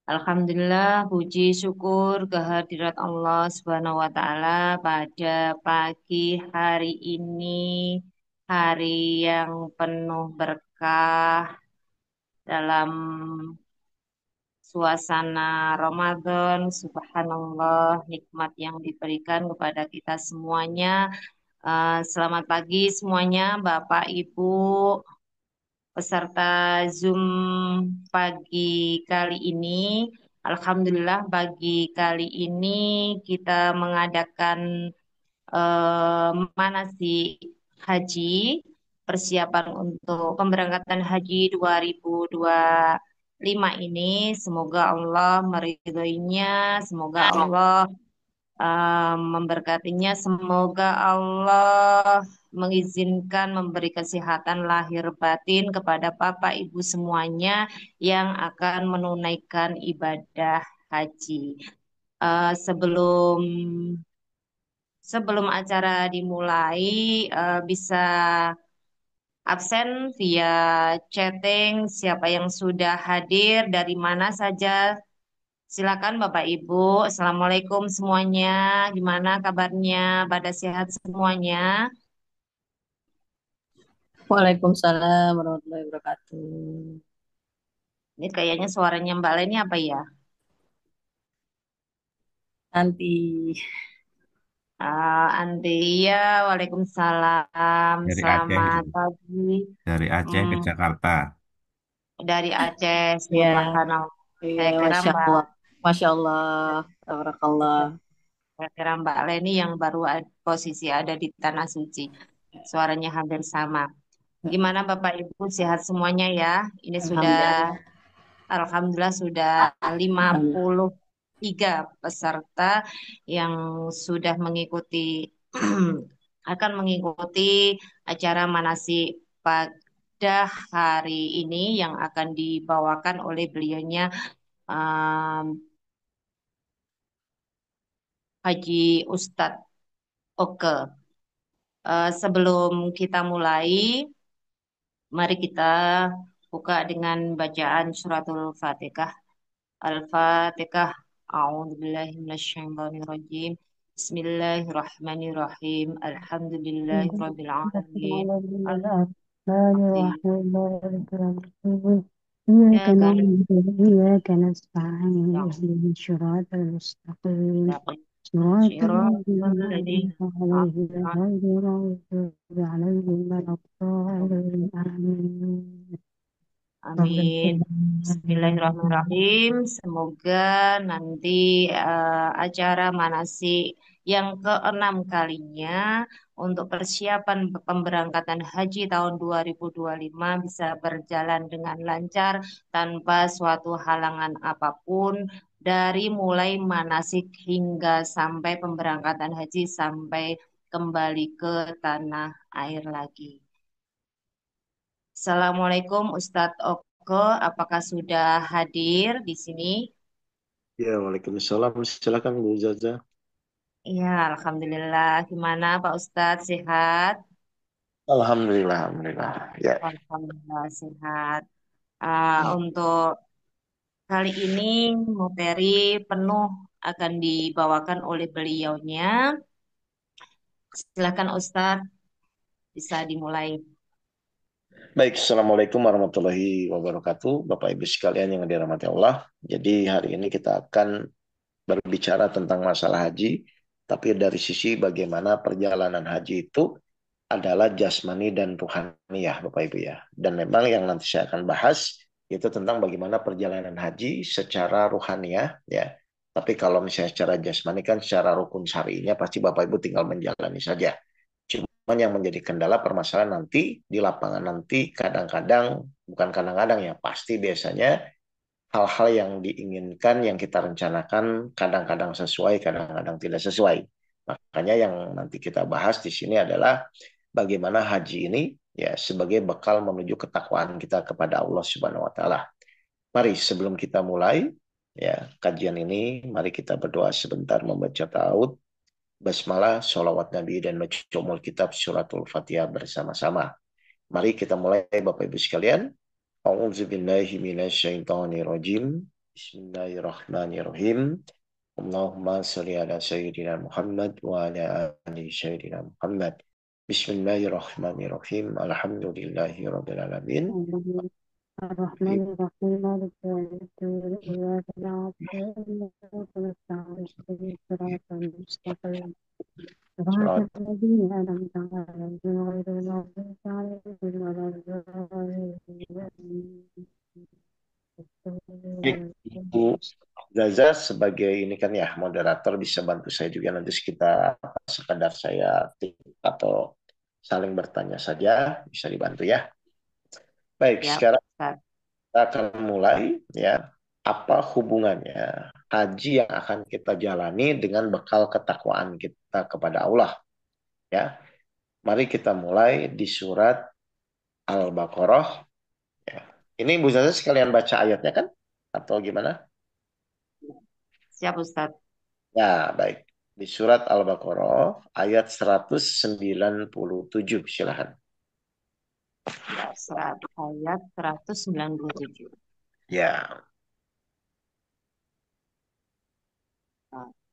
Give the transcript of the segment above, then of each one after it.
Alhamdulillah, puji syukur kehadirat Allah Subhanahu wa Ta'ala pada pagi hari ini, hari yang penuh berkah dalam suasana Ramadan. Subhanallah, nikmat yang diberikan kepada kita semuanya. Selamat pagi semuanya, Bapak, Ibu, peserta Zoom pagi kali ini. Alhamdulillah pagi kali ini kita mengadakan manasik haji, persiapan untuk pemberangkatan haji 2025 ini. Semoga Allah meridhoinya, semoga Allah memberkatinya. Semoga Allah mengizinkan memberi kesehatan lahir batin kepada Bapak Ibu semuanya yang akan menunaikan ibadah haji. Sebelum sebelum acara dimulai, bisa absen via chatting siapa yang sudah hadir dari mana saja. Silakan Bapak Ibu. Assalamualaikum semuanya. Gimana kabarnya? Pada sehat semuanya? Waalaikumsalam warahmatullahi wabarakatuh. Ini kayaknya suaranya Mbak Leni apa ya? Nanti Andrea, Waalaikumsalam. Dari Aceh Selamat itu. pagi. Dari Aceh ke Hmm, Jakarta. dari Aceh, ya, Subhanallah. ya, Saya kira Masya Mbak, Allah. Masya Allah, tabarakallah. saya kira Mbak Leni yang baru posisi ada di Tanah Suci. Suaranya hampir sama. Gimana Bapak Ibu sehat semuanya ya? Ini sudah Alhamdulillah. Alhamdulillah sudah lima Alhamdulillah. puluh tiga peserta yang sudah mengikuti akan mengikuti acara manasik pada hari ini yang akan dibawakan oleh beliaunya um, Haji Ustadz Oke. Sebelum kita mulai, mari kita buka dengan bacaan suratul Fatihah. Al-Fatihah. A'udzubillahi minasyaitonirrajim. Bismillahirrahmanirrahim. Alhamdulillahirabbil alamin. الرحمن Al-Fatihah. الرحيم مالك يوم الدين إياك Ya kan نعبد وإياك نستعين اهدنا الصراط المستقيم صراط الذين Shiratal أنعمت ladzina عليهم an'amta غير المغضوب عليهم ولا الضالين آمين. Amin. Bismillahirrahmanirrahim. Semoga nanti acara manasik yang keenam kalinya untuk persiapan pemberangkatan haji tahun 2025 bisa berjalan dengan lancar tanpa suatu halangan apapun dari mulai manasik hingga sampai pemberangkatan haji sampai kembali ke tanah air lagi. Assalamualaikum Ustadz Oko, apakah sudah hadir di sini? Ya, Waalaikumsalam. Silakan Bu Zaza. Iya, Alhamdulillah. Gimana Pak Ustadz, sehat? Alhamdulillah, alhamdulillah. Ya, Alhamdulillah sehat. Untuk kali ini materi penuh akan dibawakan oleh beliaunya. Silakan Ustadz, bisa dimulai. baik. Assalamualaikum warahmatullahi wabarakatuh, Bapak Ibu sekalian yang dirahmati Allah. Jadi hari ini kita akan berbicara tentang masalah haji, tapi dari sisi bagaimana perjalanan haji itu adalah jasmani dan ruhaniyah, Bapak Ibu ya. Dan memang yang nanti saya akan bahas itu tentang bagaimana perjalanan haji secara ruhaniyah ya. Tapi kalau misalnya secara jasmani kan secara rukun syari'inya pasti Bapak Ibu tinggal menjalani saja. Cuman yang menjadi kendala permasalahan nanti di lapangan nanti kadang-kadang, bukan kadang-kadang ya, pasti biasanya hal-hal yang diinginkan, yang kita rencanakan kadang-kadang sesuai, kadang-kadang tidak sesuai. Makanya yang nanti kita bahas di sini adalah bagaimana haji ini ya sebagai bekal menuju ketakwaan kita kepada Allah Subhanahu wa taala. Mari sebelum kita mulai ya kajian ini, mari kita berdoa sebentar membaca taawud, basmalah, sholawat Nabi dan baca kitab suratul Fatihah bersama-sama. Mari kita mulai Bapak Ibu sekalian. A'udzu billahi minasyaitonir rajim. Bismillahirrahmanirrahim. Allahumma shalli ala sayyidina Muhammad wa ala ali sayyidina Muhammad. Bismillahirrahmanirrahim. Alhamdulillahi rabbil alamin. الرحمن الرحيم مالك يوم الدين إياك نعبد وإياك نستعين اهدنا الصراط المستقيم صراط Surat الذين أنعمت عليهم غير المغضوب عليهم ولا Ibu Zaza sebagai ini kan ya moderator bisa bantu saya juga nanti kita sekadar saya tip atau saling bertanya saja bisa dibantu ya. Baik, Ya, sekarang Ustaz. kita akan mulai ya. Apa hubungannya haji yang akan kita jalani dengan bekal ketakwaan kita kepada Allah ya. Mari kita mulai di surat Al-Baqarah ya. Ini Bu Zaza sekalian baca ayatnya kan atau gimana? Siap, Ustaz. Ya, baik. Di surat Al-Baqarah ayat 197. Silahkan. Ya, ayat 197. Ya,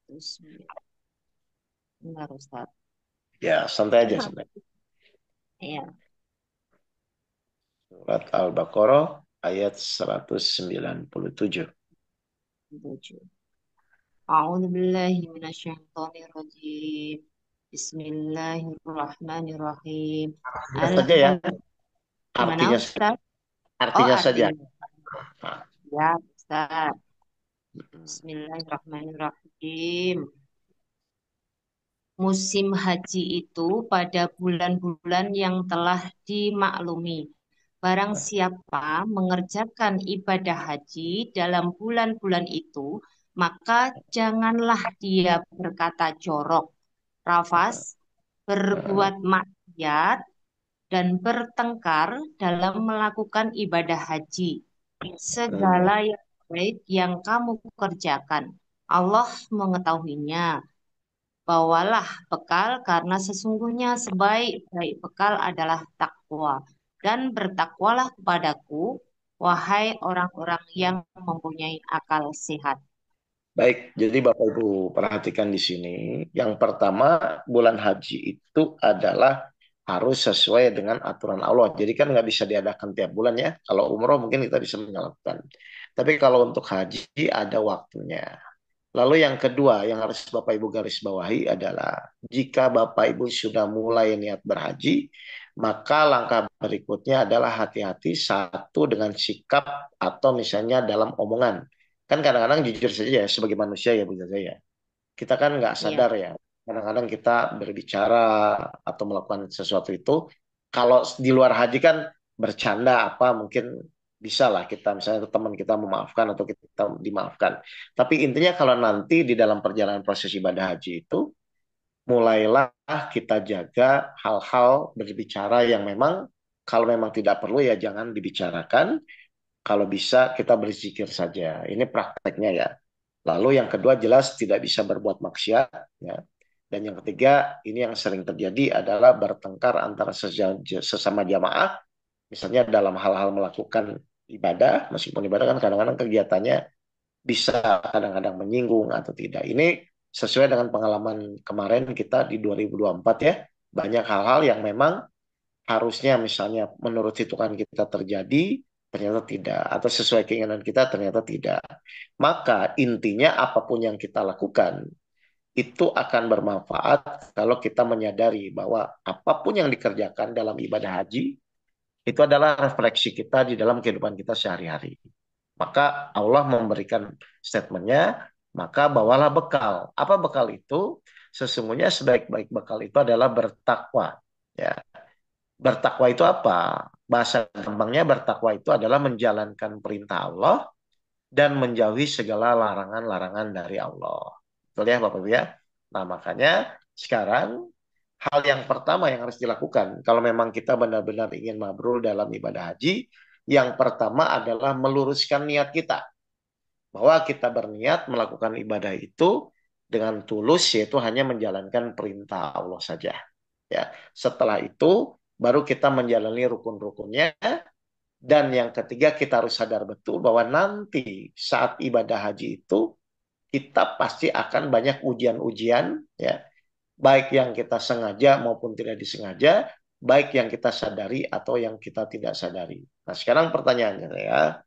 109. Benar, Ustaz. ya santai aja santai. Iya. Surat Al-Baqarah ayat 197. 7. A'udzu billahi minasyaitonir rajim. Bismillahirrahmanirrahim. Artinya saja ya, Gimana, artinya Ustaz? Oh, artinya saja. artinya. Nah, Ya, Ustaz. Bismillahirrahmanirrahim. Musim haji itu pada bulan-bulan yang telah dimaklumi. Barang siapa mengerjakan ibadah haji dalam bulan-bulan itu, maka janganlah dia berkata jorok, rafas, berbuat maksiat, dan bertengkar dalam melakukan ibadah haji. Segala yang baik yang kamu kerjakan, Allah mengetahuinya. Bawalah bekal karena sesungguhnya sebaik-baik bekal adalah takwa. Dan bertakwalah kepadaku, wahai orang-orang yang mempunyai akal sehat. baik, jadi Bapak Ibu perhatikan di sini. Yang pertama, bulan haji itu adalah harus sesuai dengan aturan Allah. Jadi kan nggak bisa diadakan tiap bulan ya. Kalau umroh mungkin kita bisa melakukan. Tapi kalau untuk haji ada waktunya. Lalu yang kedua yang harus Bapak Ibu garis bawahi adalah jika Bapak Ibu sudah mulai niat berhaji, maka langkah berikutnya adalah hati-hati satu dengan sikap atau misalnya dalam omongan. Kan kadang-kadang jujur saja ya sebagai manusia ya Bu Zaza ya. Kita kan nggak Iya, sadar ya. Kadang-kadang kita berbicara atau melakukan sesuatu itu kalau di luar haji kan bercanda apa mungkin bisa lah kita misalnya itu teman kita memaafkan atau kita dimaafkan. Tapi intinya kalau nanti di dalam perjalanan proses ibadah haji itu mulailah kita jaga hal-hal berbicara yang memang kalau memang tidak perlu ya jangan dibicarakan. Kalau bisa kita berzikir saja. Ini prakteknya ya. Lalu yang kedua jelas tidak bisa berbuat maksiat ya. Dan yang ketiga ini yang sering terjadi adalah bertengkar antara sesama jamaah misalnya dalam hal-hal melakukan ibadah meskipun ibadah kan kadang-kadang kegiatannya bisa kadang-kadang menyinggung atau tidak. Ini sesuai dengan pengalaman kemarin kita di 2024 ya. Banyak hal-hal yang memang harusnya misalnya menurut hitungan kita terjadi, ternyata tidak. Atau sesuai keinginan kita, ternyata tidak. Maka intinya apapun yang kita lakukan, itu akan bermanfaat kalau kita menyadari bahwa apapun yang dikerjakan dalam ibadah haji, itu adalah refleksi kita di dalam kehidupan kita sehari-hari. Maka Allah memberikan statementnya, maka bawalah bekal. Apa bekal itu? Sesungguhnya sebaik-baik bekal itu adalah bertakwa. Ya, bertakwa itu apa? Bahasa gampangnya bertakwa itu adalah menjalankan perintah Allah dan menjauhi segala larangan-larangan dari Allah. Betul ya Bapak Ibu ya? Nah makanya sekarang hal yang pertama yang harus dilakukan kalau memang kita benar-benar ingin mabrur dalam ibadah haji, yang pertama adalah meluruskan niat kita. Bahwa kita berniat melakukan ibadah itu dengan tulus yaitu hanya menjalankan perintah Allah saja. Ya, setelah itu baru kita menjalani rukun-rukunnya Dan yang ketiga kita harus sadar betul bahwa nanti saat ibadah haji itu kita pasti akan banyak ujian-ujian ya, baik yang kita sengaja maupun tidak disengaja, baik yang kita sadari atau yang kita tidak sadari. Nah, sekarang pertanyaannya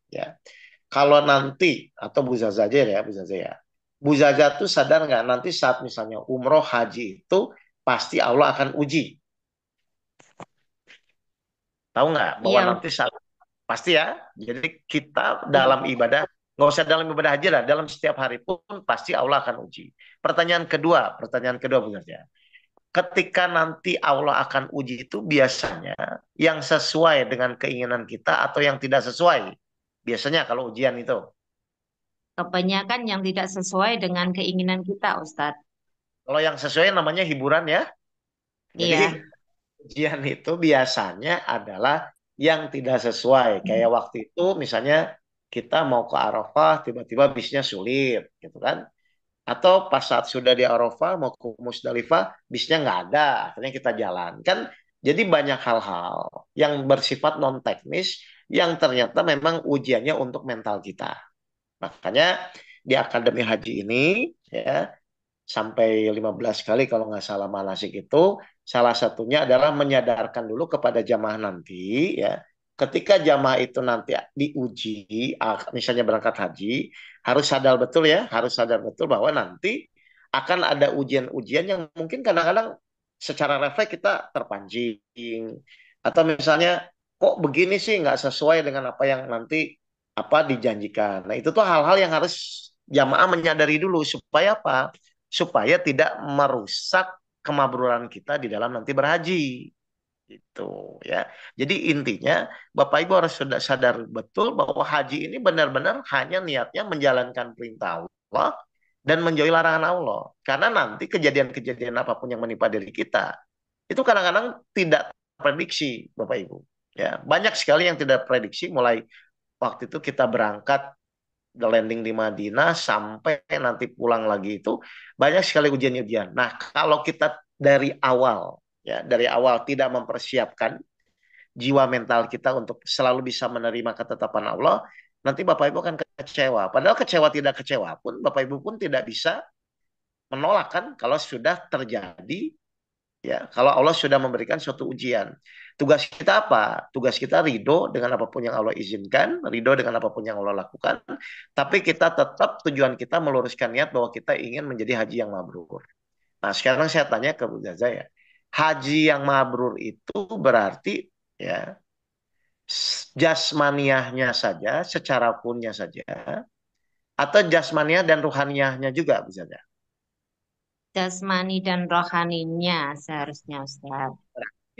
ya, kalau nanti atau Bu Zaza aja ya, Bu Zaza ya. Bu Zaza tuh sadar nggak nanti saat misalnya umroh haji itu pasti Allah akan uji. Tahu nggak bahwa Iya, nanti saat pasti ya. Jadi kita iya. dalam ibadah, nggak usah dalam ibadah haji lah, dalam setiap hari pun pasti Allah akan uji. Pertanyaan kedua Bu Zaza. Ketika nanti Allah akan uji itu biasanya yang sesuai dengan keinginan kita atau yang tidak sesuai. Biasanya kalau ujian itu. Kebanyakan yang tidak sesuai dengan keinginan kita, Ustadz. Kalau yang sesuai namanya hiburan ya. Jadi Iya. ujian itu biasanya adalah yang tidak sesuai. Kayak waktu itu misalnya kita mau ke Arafah, tiba-tiba bisnya sulit, gitu kan? Atau pas saat sudah di Arafah mau ke Musdalifah, bisnya nggak ada, akhirnya kita jalan. Kan jadi banyak hal-hal yang bersifat non teknis yang ternyata memang ujiannya untuk mental kita. Makanya di Akademi Haji ini ya sampai 15 kali kalau nggak salah manasik itu salah satunya adalah menyadarkan dulu kepada jamaah nanti ya ketika jamaah itu nanti diuji misalnya berangkat haji harus sadar betul bahwa nanti akan ada ujian-ujian yang mungkin kadang-kadang secara refleks kita terpancing atau misalnya kok begini sih nggak sesuai dengan apa yang nanti apa dijanjikan. Nah itu tuh hal-hal yang harus jamaah menyadari dulu supaya apa? Supaya tidak merusak kemabruran kita di dalam nanti berhaji gitu ya. Jadi intinya Bapak Ibu harus sudah sadar betul bahwa haji ini benar-benar hanya niatnya menjalankan perintah Allah dan menjauhi larangan Allah. Karena nanti kejadian-kejadian apapun yang menimpa diri kita itu kadang-kadang tidak prediksi Bapak Ibu. Ya, banyak sekali yang tidak prediksi mulai waktu itu kita berangkat landing di Madinah sampai nanti pulang lagi itu banyak sekali ujian-ujian. Nah, kalau kita dari awal tidak mempersiapkan jiwa mental kita untuk selalu bisa menerima ketetapan Allah, nanti Bapak Ibu akan kecewa. Padahal kecewa tidak kecewa pun Bapak Ibu pun tidak bisa menolak kan kalau sudah terjadi. Ya, kalau Allah sudah memberikan suatu ujian, tugas kita apa? Tugas kita ridho dengan apapun yang Allah izinkan, ridho dengan apapun yang Allah lakukan, tapi kita tetap tujuan kita meluruskan niat bahwa kita ingin menjadi haji yang mabrur. Nah, sekarang saya tanya ke Bu Zaza ya, haji yang mabrur itu berarti ya jasmaniahnya saja, secara punnya saja, atau jasmaniah dan ruhaniyahnya juga Bu Zaza? Jasmani dan rohaninya seharusnya, Ustadz.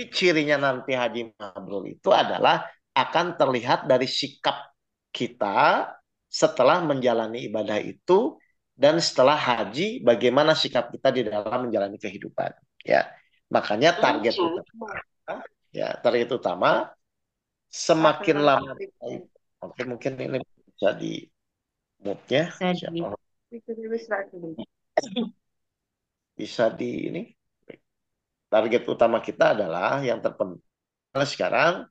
Cirinya nanti haji mabrur itu adalah akan terlihat dari sikap kita setelah menjalani ibadah itu dan setelah haji bagaimana sikap kita di dalam menjalani kehidupan ya. Makanya target utama semakin lama. Oke, mungkin ini bisa di moodnya Bisa siapa di bisa di ini. Target utama kita adalah yang terpenting sekarang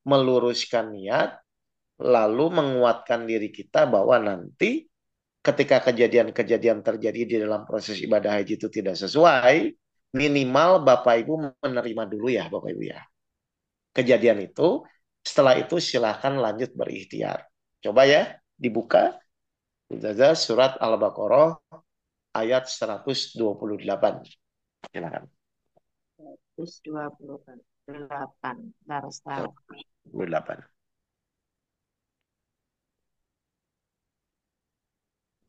meluruskan niat lalu menguatkan diri kita bahwa nanti ketika kejadian-kejadian terjadi di dalam proses ibadah haji itu tidak sesuai, minimal Bapak Ibu menerima dulu ya Bapak Ibu ya. Kejadian itu, setelah itu silahkan lanjut berikhtiar. Coba ya, dibuka. Ustazah surat Al-Baqarah ayat 128. Silakan. 128. Bentar, Ustadz. 128.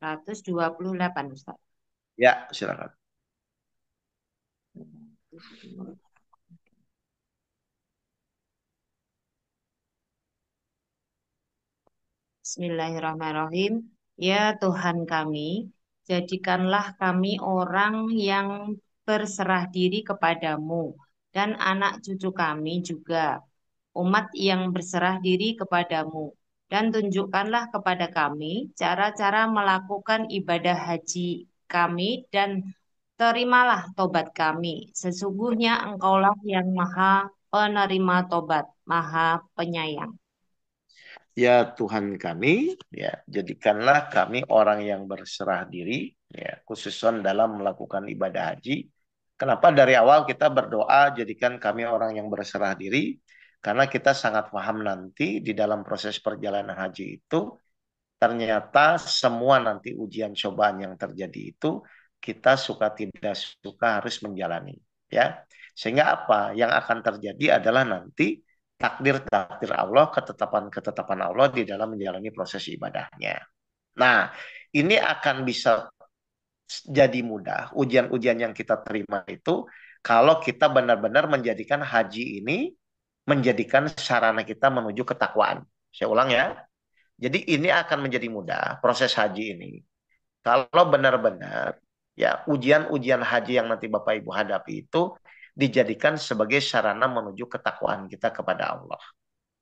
128, Ustadz. Ya, silakan. Bismillahirrahmanirrahim. Ya Tuhan kami, jadikanlah kami orang yang berserah diri kepadamu dan anak cucu kami juga, umat yang berserah diri kepadamu. Dan tunjukkanlah kepada kami cara-cara melakukan ibadah haji kami dan terimalah tobat kami. Sesungguhnya Engkaulah yang maha penerima tobat, maha penyayang. Ya Tuhan kami, ya jadikanlah kami orang yang berserah diri, ya khususon dalam melakukan ibadah haji. Kenapa dari awal kita berdoa jadikan kami orang yang berserah diri? Karena kita sangat paham nanti di dalam proses perjalanan haji itu ternyata semua nanti ujian cobaan yang terjadi itu kita suka tidak suka harus menjalani, ya. Sehingga apa yang akan terjadi adalah nanti takdir-takdir Allah, ketetapan-ketetapan Allah di dalam menjalani proses ibadahnya. Nah, ini akan bisa jadi mudah. Ujian-ujian yang kita terima itu kalau kita benar-benar menjadikan haji ini menjadikan sarana kita menuju ketakwaan. Saya ulang ya. Jadi ini akan menjadi mudah proses haji ini. Kalau benar-benar ya ujian-ujian haji yang nanti Bapak Ibu hadapi itu dijadikan sebagai sarana menuju ketakwaan kita kepada Allah.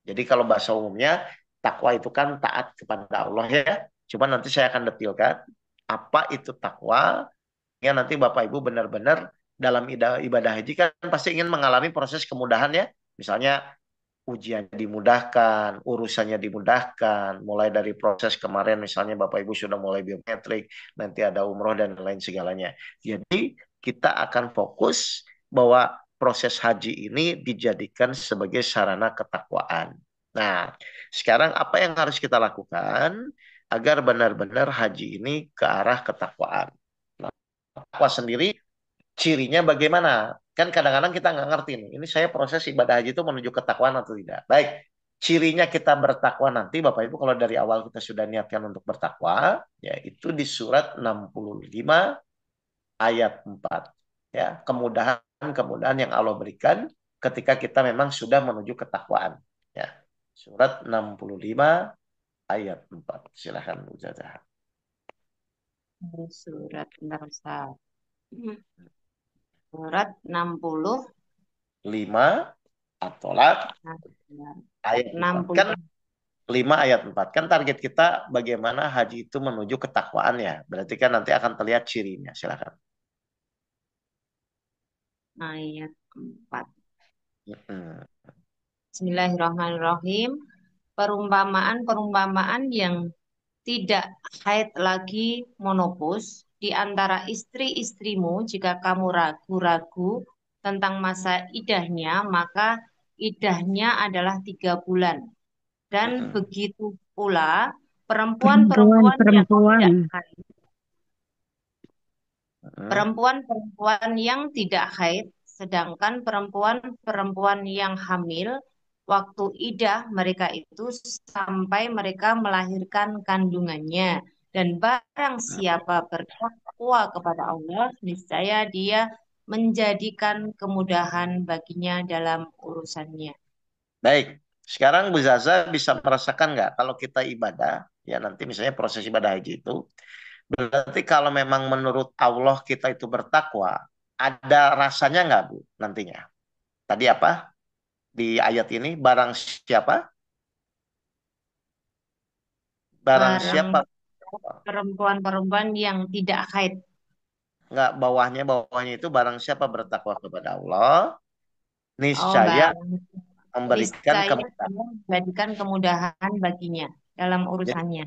Jadi kalau bahasa umumnya takwa itu kan taat kepada Allah ya. Coba nanti saya akan detilkan apa itu takwa. Ya nanti Bapak Ibu benar-benar dalam ibadah haji kan pasti ingin mengalami proses kemudahan ya. Misalnya ujian dimudahkan, urusannya dimudahkan, mulai dari proses kemarin misalnya Bapak Ibu sudah mulai biometrik, nanti ada umroh dan lain segalanya. Jadi kita akan fokus bahwa proses haji ini dijadikan sebagai sarana ketakwaan. Nah, sekarang apa yang harus kita lakukan agar benar-benar haji ini ke arah ketakwaan? Nah, takwa sendiri cirinya bagaimana? Kan kadang-kadang kita nggak ngerti nih. Ini saya proses ibadah haji itu menuju ketakwaan atau tidak. Baik, cirinya kita bertakwa nanti Bapak Ibu kalau dari awal kita sudah niatkan untuk bertakwa, yaitu di surat 65 ayat 4. Ya, kemudahan-kemudahan yang Allah berikan ketika kita memang sudah menuju ketakwaan. Ya. Surat 65 ayat 4. Silakan Ustazah. Surat bentar, Ustaz. Surat 60 5 At-Tolak ayat 4. Kan 60 5 ayat 4. Kan target kita bagaimana haji itu menuju ketakwaan ya. Berarti kan nanti akan terlihat cirinya. Silakan. ayat 4. Hmm. Bismillahirrahmanirrahim. Perumpamaan-perumpamaan yang tidak haid lagi monopus di antara istri-istrimu jika kamu ragu-ragu tentang masa idahnya, maka idahnya adalah 3 bulan. Dan begitu pula perempuan-perempuan yang Perempuan-perempuan. tidak haid. Perempuan-perempuan yang tidak haid, sedangkan perempuan-perempuan yang hamil, waktu idah mereka itu sampai mereka melahirkan kandungannya. Dan barang siapa bertakwa kepada Allah, niscaya dia menjadikan kemudahan baginya dalam urusannya. Baik. Sekarang Bu Zaza bisa merasakan nggak kalau kita ibadah, ya nanti misalnya proses ibadah haji itu, berarti kalau memang menurut Allah kita itu bertakwa, ada rasanya nggak Bu nantinya? Tadi apa? Di ayat ini, barang siapa? Barang Barang siapa? perempuan-perempuan yang tidak haid. Nggak bawahnya itu barang siapa bertakwa kepada Allah, Oh, niscaya barang memberikan niscaya kemudahan. Allah menjadikan kemudahan baginya dalam Jadi, urusannya.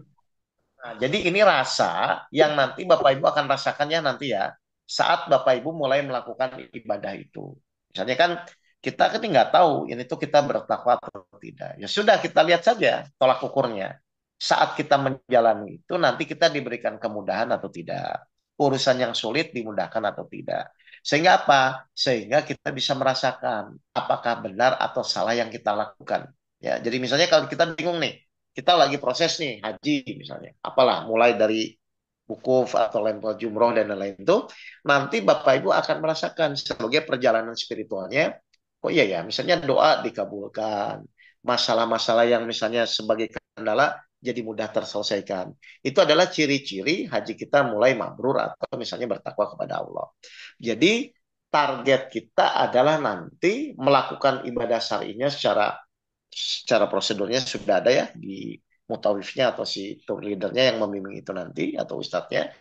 jadi ini rasa yang nanti Bapak Ibu akan rasakannya nanti ya saat Bapak Ibu mulai melakukan ibadah itu. Misalnya kan kita kan nggak tahu ini tuh kita bertakwa atau tidak. Ya sudah kita lihat saja tolak ukurnya. Saat kita menjalani itu nanti kita diberikan kemudahan atau tidak. Urusan yang sulit dimudahkan atau tidak. Sehingga apa? Sehingga kita bisa merasakan apakah benar atau salah yang kita lakukan. Ya, jadi misalnya kalau kita bingung nih, kita lagi proses nih haji misalnya, apalah mulai dari wukuf atau lempel jumroh dan lain-lain itu, nanti Bapak Ibu akan merasakan sebagai perjalanan spiritualnya, oh iya ya, misalnya doa dikabulkan, masalah-masalah yang misalnya sebagai kendala jadi mudah terselesaikan. Itu adalah ciri-ciri haji kita mulai mabrur atau misalnya bertakwa kepada Allah. Jadi target kita adalah nanti melakukan ibadah syar'inya secara prosedurnya sudah ada ya di mutawifnya atau si tour leadernya yang membimbing itu nanti atau ustadznya.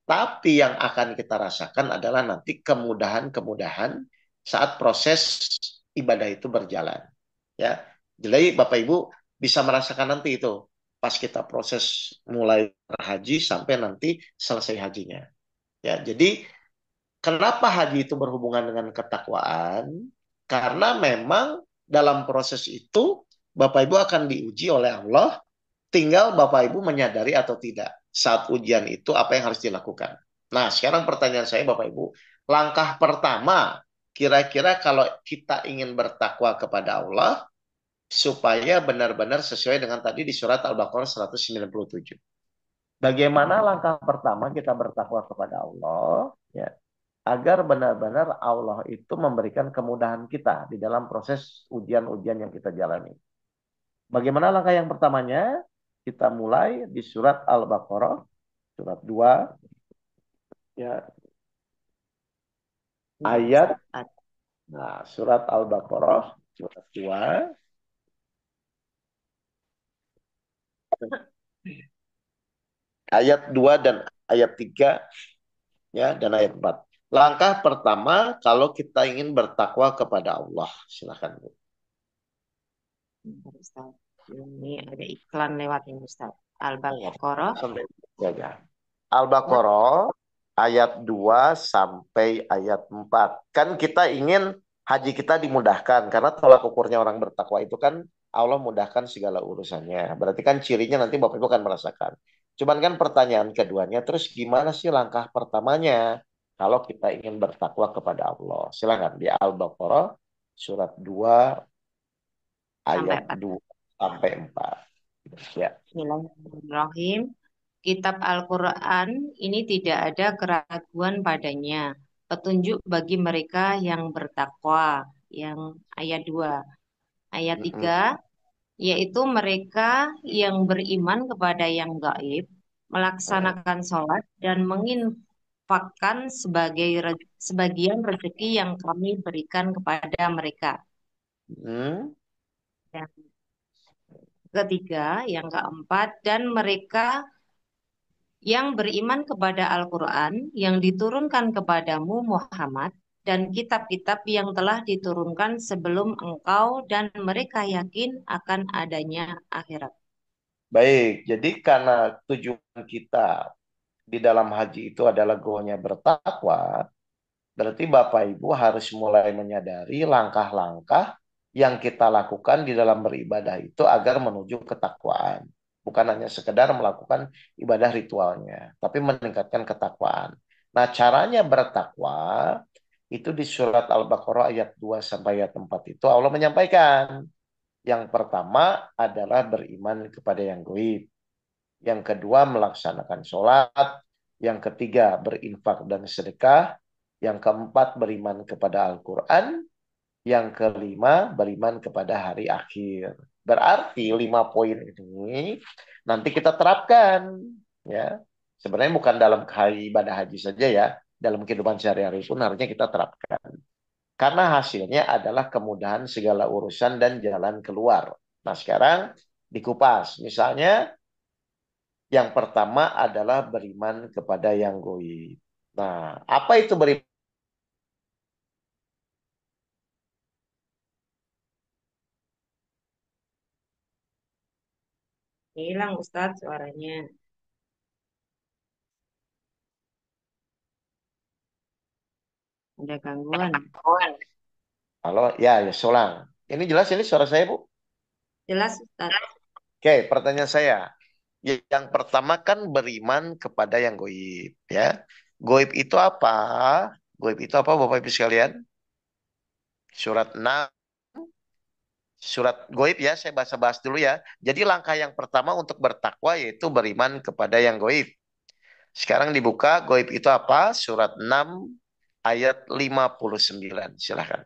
Tapi yang akan kita rasakan adalah nanti kemudahan-kemudahan saat proses ibadah itu berjalan. Ya, jadi Bapak Ibu bisa merasakan nanti itu pas kita proses mulai haji sampai nanti selesai hajinya. Ya, jadi kenapa haji itu berhubungan dengan ketakwaan? Karena memang dalam proses itu Bapak Ibu akan diuji oleh Allah, tinggal Bapak Ibu menyadari atau tidak saat ujian itu apa yang harus dilakukan. Nah, sekarang pertanyaan saya Bapak Ibu, langkah pertama kira-kira kalau kita ingin bertakwa kepada Allah supaya benar-benar sesuai dengan tadi di surat Al-Baqarah 197. Bagaimana langkah pertama kita bertakwa kepada Allah? Ya, agar benar-benar Allah itu memberikan kemudahan kita di dalam proses ujian-ujian yang kita jalani. Bagaimana langkah yang pertamanya? Kita mulai di surat Al-Baqarah, surat 2, ya, Ya, ayat, Ustaz. nah, surat Al-Baqarah, surat 2, ayat 2 dan ayat 3, ya, dan ayat 4. Langkah pertama kalau kita ingin bertakwa kepada Allah. Silakan, Bu. Bentar, Ustaz. Ini ada iklan lewat ini, Ustaz. Ya, Al-Baqarah. sampai ya. Al-Baqarah ayat 2 sampai ayat 4. Kan kita ingin haji kita dimudahkan karena tolak ukurnya orang bertakwa itu kan Allah mudahkan segala urusannya. Berarti kan cirinya nanti Bapak Ibu akan merasakan. Cuman kan pertanyaan keduanya, terus gimana sih langkah pertamanya kalau kita ingin bertakwa kepada Allah? Silakan di Al-Baqarah surat 2 Sampai ayat 4. 2 sampai 4. Ya. Bismillahirrahmanirrahim. Kitab Al-Quran ini tidak ada keraguan padanya. Petunjuk bagi mereka yang bertakwa. Yang ayat 2. Ayat Mm-mm. 3, yaitu mereka yang beriman kepada yang gaib, melaksanakan sholat, dan menginfakkan sebagian rezeki yang kami berikan kepada mereka. Mm. Yang ketiga, yang keempat, dan mereka yang beriman kepada Al-Quran yang diturunkan kepadamu Muhammad dan kitab-kitab yang telah diturunkan sebelum engkau dan mereka yakin akan adanya akhirat. Baik, jadi karena tujuan kita di dalam haji itu adalah goalnya bertakwa, berarti Bapak Ibu harus mulai menyadari langkah-langkah yang kita lakukan di dalam beribadah itu agar menuju ketakwaan. Bukan hanya sekedar melakukan ibadah ritualnya, tapi meningkatkan ketakwaan. Nah, caranya bertakwa itu di surat Al-Baqarah ayat 2 sampai ayat 4 itu Allah menyampaikan. Yang pertama adalah beriman kepada yang gaib. Yang kedua melaksanakan sholat. Yang ketiga berinfak dan sedekah. Yang keempat beriman kepada Al-Quran. Yang kelima beriman kepada hari akhir. Berarti 5 poin ini nanti kita terapkan. Ya, sebenarnya bukan dalam ibadah haji saja ya. Dalam kehidupan sehari-hari pun harusnya kita terapkan. Karena hasilnya adalah kemudahan segala urusan dan jalan keluar. Nah, sekarang dikupas. Misalnya, yang pertama adalah beriman kepada yang goib. Nah, apa itu beriman? Hilang Ustadz suaranya. Ada gangguan. Halo, ya, ya, Solang. Ini jelas ini suara saya, Bu? Jelas Ustadz. Oke, pertanyaan saya. Yang pertama kan beriman kepada yang goib, ya. Goib itu apa? Goib itu apa, Bapak Ibu sekalian? Surat 6. Surat goib ya, saya bahas-bahas dulu ya. Jadi langkah yang pertama untuk bertakwa yaitu beriman kepada yang goib. Sekarang dibuka, goib itu apa? Surat 6 ayat 59. Silahkan.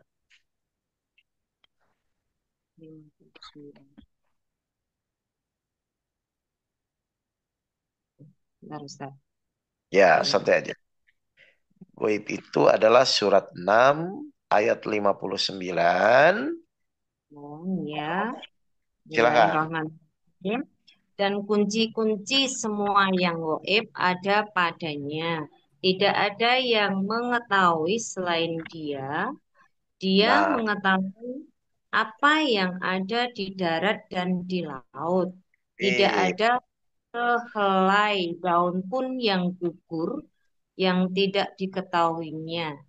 Bentar Ustadz. Ya, santai aja. Goib itu adalah surat 6 ayat 59. Oh, ya. Silahkan. Bismillahirrahmanirrahim. Dan kunci-kunci semua yang gaib ada padanya. Tidak ada yang mengetahui selain dia. Dia Nah, mengetahui apa yang ada di darat dan di laut. Tidak Eh, ada sehelai daun pun yang gugur yang tidak diketahuinya.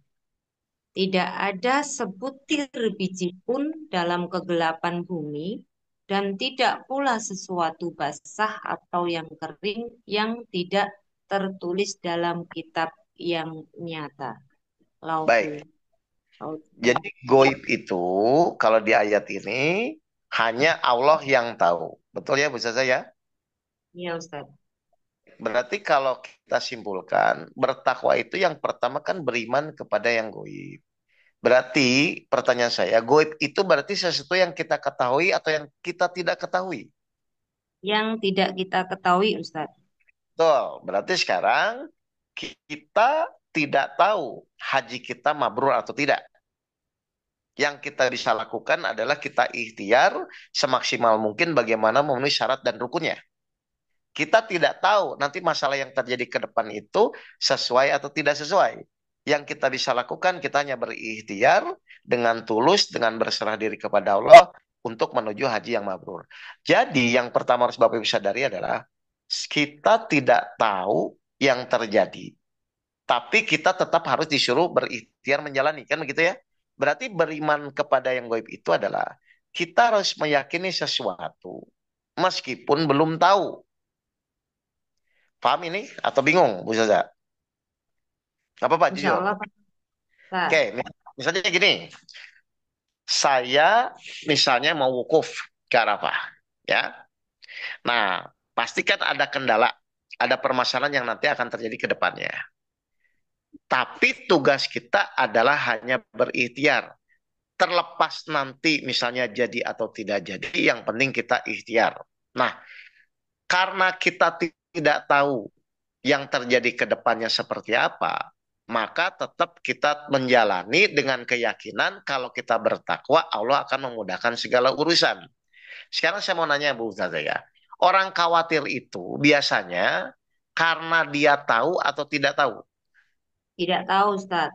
Tidak ada sebutir biji pun dalam kegelapan bumi, dan tidak pula sesuatu basah atau yang kering yang tidak tertulis dalam kitab yang nyata. Lauhul. baik. Laut. Jadi goib itu kalau di ayat ini hanya Allah yang tahu. Betul ya Bu Zaza ya? Ya, Ustaz. Berarti kalau kita simpulkan, bertakwa itu yang pertama kan beriman kepada yang goib. Berarti pertanyaan saya, goib itu berarti sesuatu yang kita ketahui atau yang kita tidak ketahui? Yang tidak kita ketahui, Ustaz. Betul. Berarti sekarang kita tidak tahu haji kita mabrur atau tidak. Yang kita bisa lakukan adalah kita ikhtiar semaksimal mungkin bagaimana memenuhi syarat dan rukunnya. Kita tidak tahu nanti masalah yang terjadi ke depan itu sesuai atau tidak sesuai. Yang kita bisa lakukan, kita hanya berikhtiar dengan tulus, dengan berserah diri kepada Allah untuk menuju haji yang mabrur. Jadi yang pertama harus Bapak Ibu sadari adalah kita tidak tahu yang terjadi, tapi kita tetap harus disuruh berikhtiar menjalani, kan begitu ya? Berarti beriman kepada yang gaib itu adalah kita harus meyakini sesuatu meskipun belum tahu. Paham ini atau bingung, Bu Zaza? Apa Pak, Insya jujur? Allah, Ustaz. Oke, misalnya gini, saya misalnya mau wukuf ke Arafah, ya. Nah, pasti kan ada kendala, ada permasalahan yang nanti akan terjadi ke depannya. Tapi tugas kita adalah hanya berikhtiar. Terlepas nanti misalnya jadi atau tidak jadi, yang penting kita ikhtiar. Nah, karena kita tidak tahu yang terjadi ke depannya seperti apa, maka tetap kita menjalani dengan keyakinan kalau kita bertakwa, Allah akan memudahkan segala urusan. Sekarang saya mau nanya Bu Ustazah ya, orang khawatir itu biasanya karena dia tahu atau tidak tahu? Tidak tahu, Ustaz.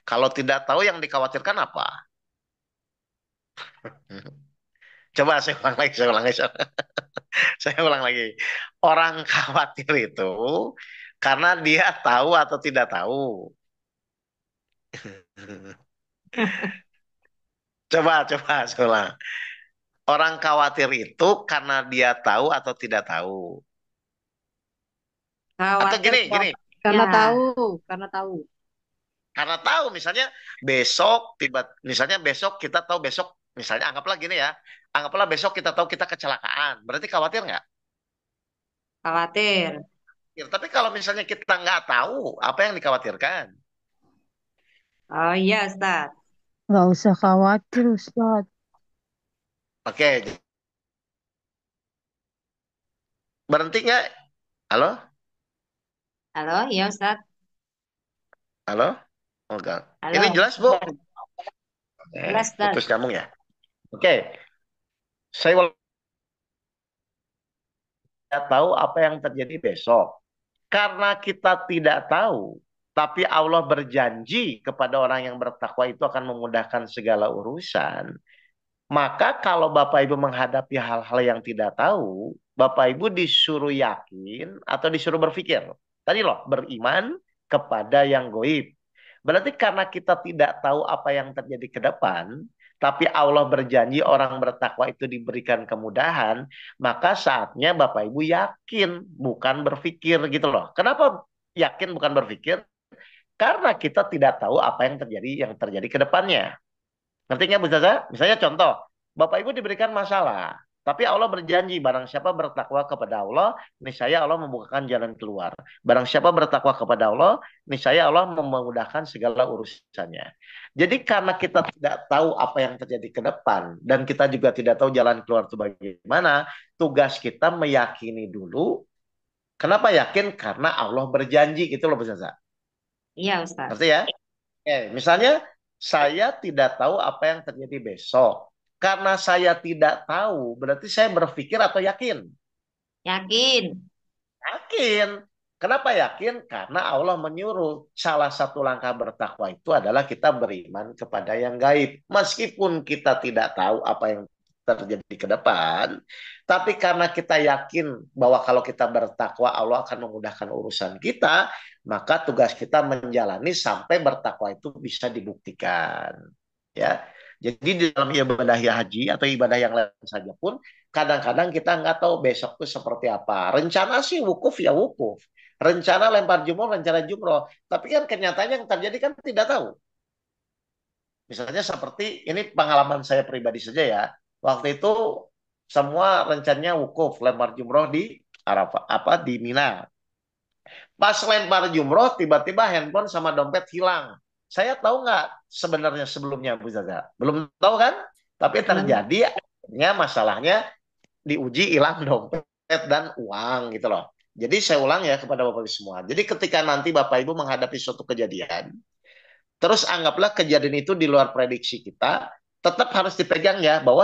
Kalau tidak tahu yang dikhawatirkan apa? Coba saya ulang lagi, saya ulang lagi. Saya ulang lagi. Orang khawatir itu karena dia tahu atau tidak tahu. Coba, saya ulang. Orang khawatir itu karena dia tahu atau tidak tahu. Atau Khawatir gini, ya. Karena tahu. karena tahu misalnya besok misalnya besok kita tahu besok, misalnya anggaplah gini ya, anggaplah besok kita tahu kita kecelakaan, berarti khawatir nggak? Khawatir. Ya, tapi kalau misalnya kita nggak tahu, apa yang dikhawatirkan? Oh iya, Ustaz. Nggak usah khawatir, Ustaz. Oke, berhenti nggak? Halo? Halo, ya, Ustaz. Halo? Enggak. Ini Halo. jelas, Bu? Jelas, Ustaz. Putus nyambung ya? Oke, saya tidak tahu apa yang terjadi besok. Karena kita tidak tahu, tapi Allah berjanji kepada orang yang bertakwa itu akan memudahkan segala urusan. Maka kalau Bapak Ibu menghadapi hal-hal yang tidak tahu, Bapak Ibu disuruh yakin atau disuruh berpikir. Tadi loh, beriman kepada yang goib. Berarti karena kita tidak tahu apa yang terjadi ke depan, tapi Allah berjanji orang bertakwa itu diberikan kemudahan, maka saatnya Bapak Ibu yakin, bukan berpikir gitu loh. Kenapa yakin bukan berpikir? Karena kita tidak tahu apa yang terjadi ke depannya. Ngerti nggak Bu Zaza? Misalnya contoh, Bapak Ibu diberikan masalah, tapi Allah berjanji barang siapa bertakwa kepada Allah, niscaya Allah membukakan jalan keluar. Barang siapa bertakwa kepada Allah, niscaya Allah memudahkan segala urusannya. Jadi karena kita tidak tahu apa yang terjadi ke depan, dan kita juga tidak tahu jalan keluar itu bagaimana, tugas kita meyakini dulu. Kenapa yakin? Karena Allah berjanji, gitu loh Bu Zaza. Iya, Ustaz. Ngerti ya? Oke, misalnya saya tidak tahu apa yang terjadi besok. Karena saya tidak tahu, berarti saya berpikir atau yakin? Yakin. Yakin. Kenapa yakin? Karena Allah menyuruh salah satu langkah bertakwa itu adalah kita beriman kepada yang gaib. Meskipun kita tidak tahu apa yang terjadi ke depan, tapi karena kita yakin bahwa kalau kita bertakwa Allah akan memudahkan urusan kita, maka tugas kita menjalani sampai bertakwa itu bisa dibuktikan. Ya, jadi di dalam ibadah haji atau ibadah yang lain saja pun kadang-kadang kita nggak tahu besok itu seperti apa. Rencana sih wukuf ya wukuf. Rencana lempar jumroh, rencana jumroh. Tapi kan kenyataannya yang terjadi kan tidak tahu. Misalnya seperti ini pengalaman saya pribadi saja ya. Waktu itu semua rencananya wukuf, lempar jumroh di Arafah, apa di Mina. Pas lempar jumroh, tiba-tiba handphone sama dompet hilang. Saya tahu nggak sebenarnya sebelumnya, Bu Zaza? Belum tahu kan? Tapi Belum. terjadi akhirnya masalahnya diuji hilang dompet dan uang gitu loh. Jadi saya ulang ya kepada Bapak Ibu semua. Jadi ketika nanti Bapak Ibu menghadapi suatu kejadian, terus anggaplah kejadian itu di luar prediksi kita, tetap harus dipegang ya bahwa